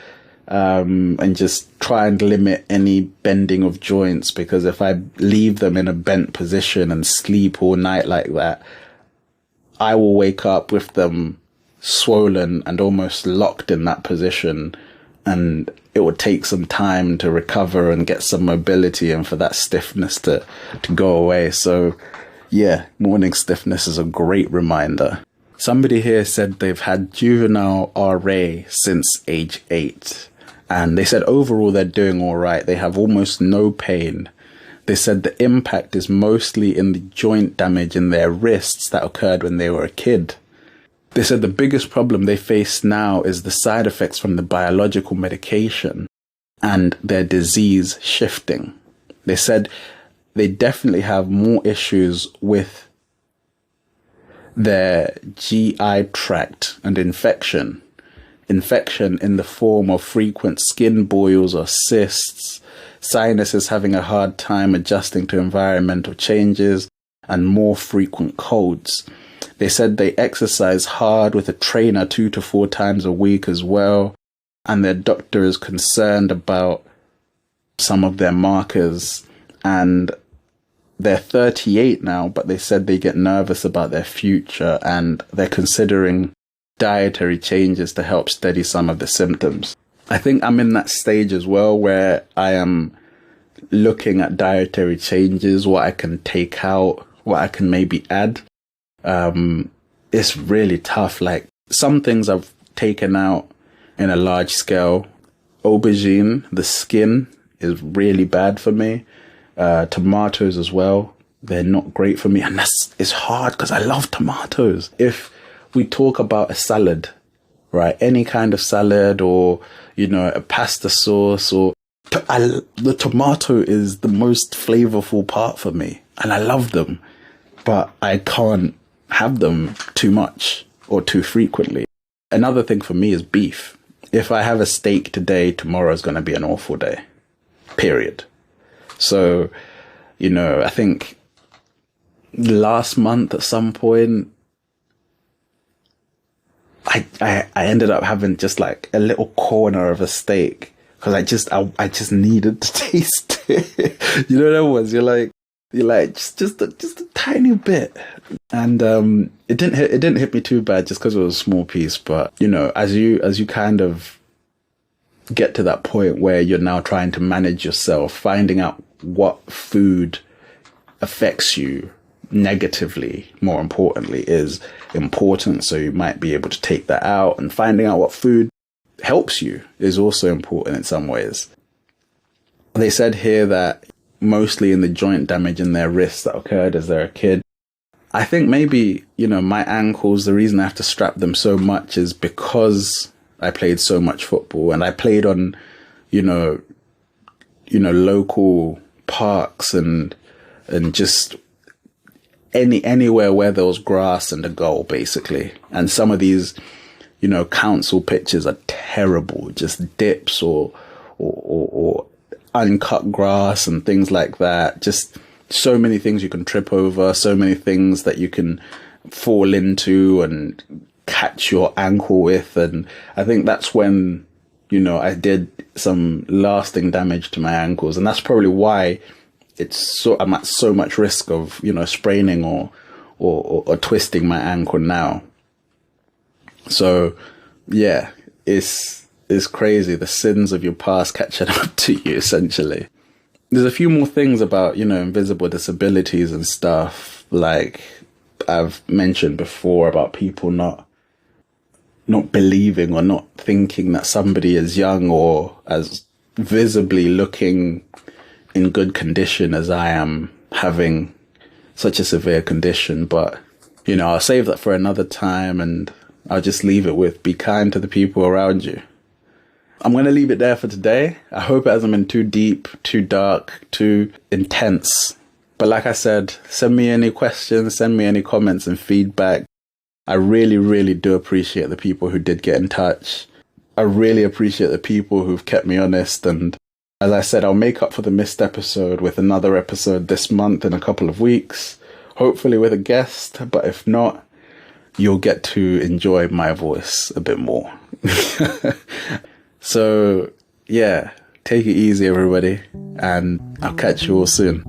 And just try and limit any bending of joints, because if I leave them in a bent position and sleep all night like that, I will wake up with them swollen and almost locked in that position, and it would take some time to recover and get some mobility and for that stiffness to go away. So yeah, morning stiffness is a great reminder. Somebody here said they've had juvenile RA since age 8. And they said overall they're doing all right. They have almost no pain. They said the impact is mostly in the joint damage in their wrists that occurred when they were a kid. They said the biggest problem they face now is the side effects from the biological medication and their disease shifting. They said they definitely have more issues with their GI tract and infection. infection in the form of frequent skin boils or cysts, sinuses having a hard time adjusting to environmental changes, and more frequent colds. They said they exercise hard with a trainer 2 to 4 times a week as well, and their doctor is concerned about some of their markers, and they're 38 now, but they said they get nervous about their future and they're considering dietary changes to help steady some of the symptoms. I think I'm in that stage as well where I am looking at dietary changes, what I can take out, what I can maybe add. It's really tough. Like, some things I've taken out in a large scale. Aubergine, the skin is really bad for me. Tomatoes as well, they're not great for me, and it's hard because I love tomatoes. If we talk about a salad, right, any kind of salad, or a pasta sauce, or the tomato is the most flavorful part for me, and I love them, but I can't have them too much or too frequently. Another thing for me is beef. If I have a steak today, tomorrow is going to be an awful day, period. So, I think last month at some point, I ended up having just like a little corner of a steak because I just needed to taste it. You know what it was? You're like just a tiny bit, and it didn't hit me too bad just because it was a small piece. But as you kind of get to that point where you're now trying to manage yourself, finding out what food affects you negatively, more importantly, is important. So you might be able to take that out, and finding out what food helps you is also important in some ways. They said here that mostly in the joint damage in their wrists that occurred as they're a kid. I think maybe, my ankles, the reason I have to strap them so much is because I played so much football, and I played on, local parks and just anywhere where there was grass and a goal, basically. And some of these, council pitches are terrible, just dips or uncut grass and things like that. Just so many things you can trip over, so many things that you can fall into and catch your ankle with. And I think that's when, I did some lasting damage to my ankles. And that's probably why I'm at so much risk of, spraining or twisting my ankle now. So yeah, it's crazy. The sins of your past catching up to you, essentially. There's a few more things about, invisible disabilities and stuff, like I've mentioned before, about people not believing or not thinking that somebody as young or as visibly looking in good condition as I am having such a severe condition. But, I'll save that for another time, and I'll just leave it with be kind to the people around you. I'm going to leave it there for today. I hope it hasn't been too deep, too dark, too intense. But like I said, send me any questions, send me any comments and feedback. I really, really do appreciate the people who did get in touch. I really appreciate the people who've kept me honest. And as I said, I'll make up for the missed episode with another episode this month in a couple of weeks, hopefully with a guest. But if not, you'll get to enjoy my voice a bit more. So, yeah, take it easy, everybody, and I'll catch you all soon.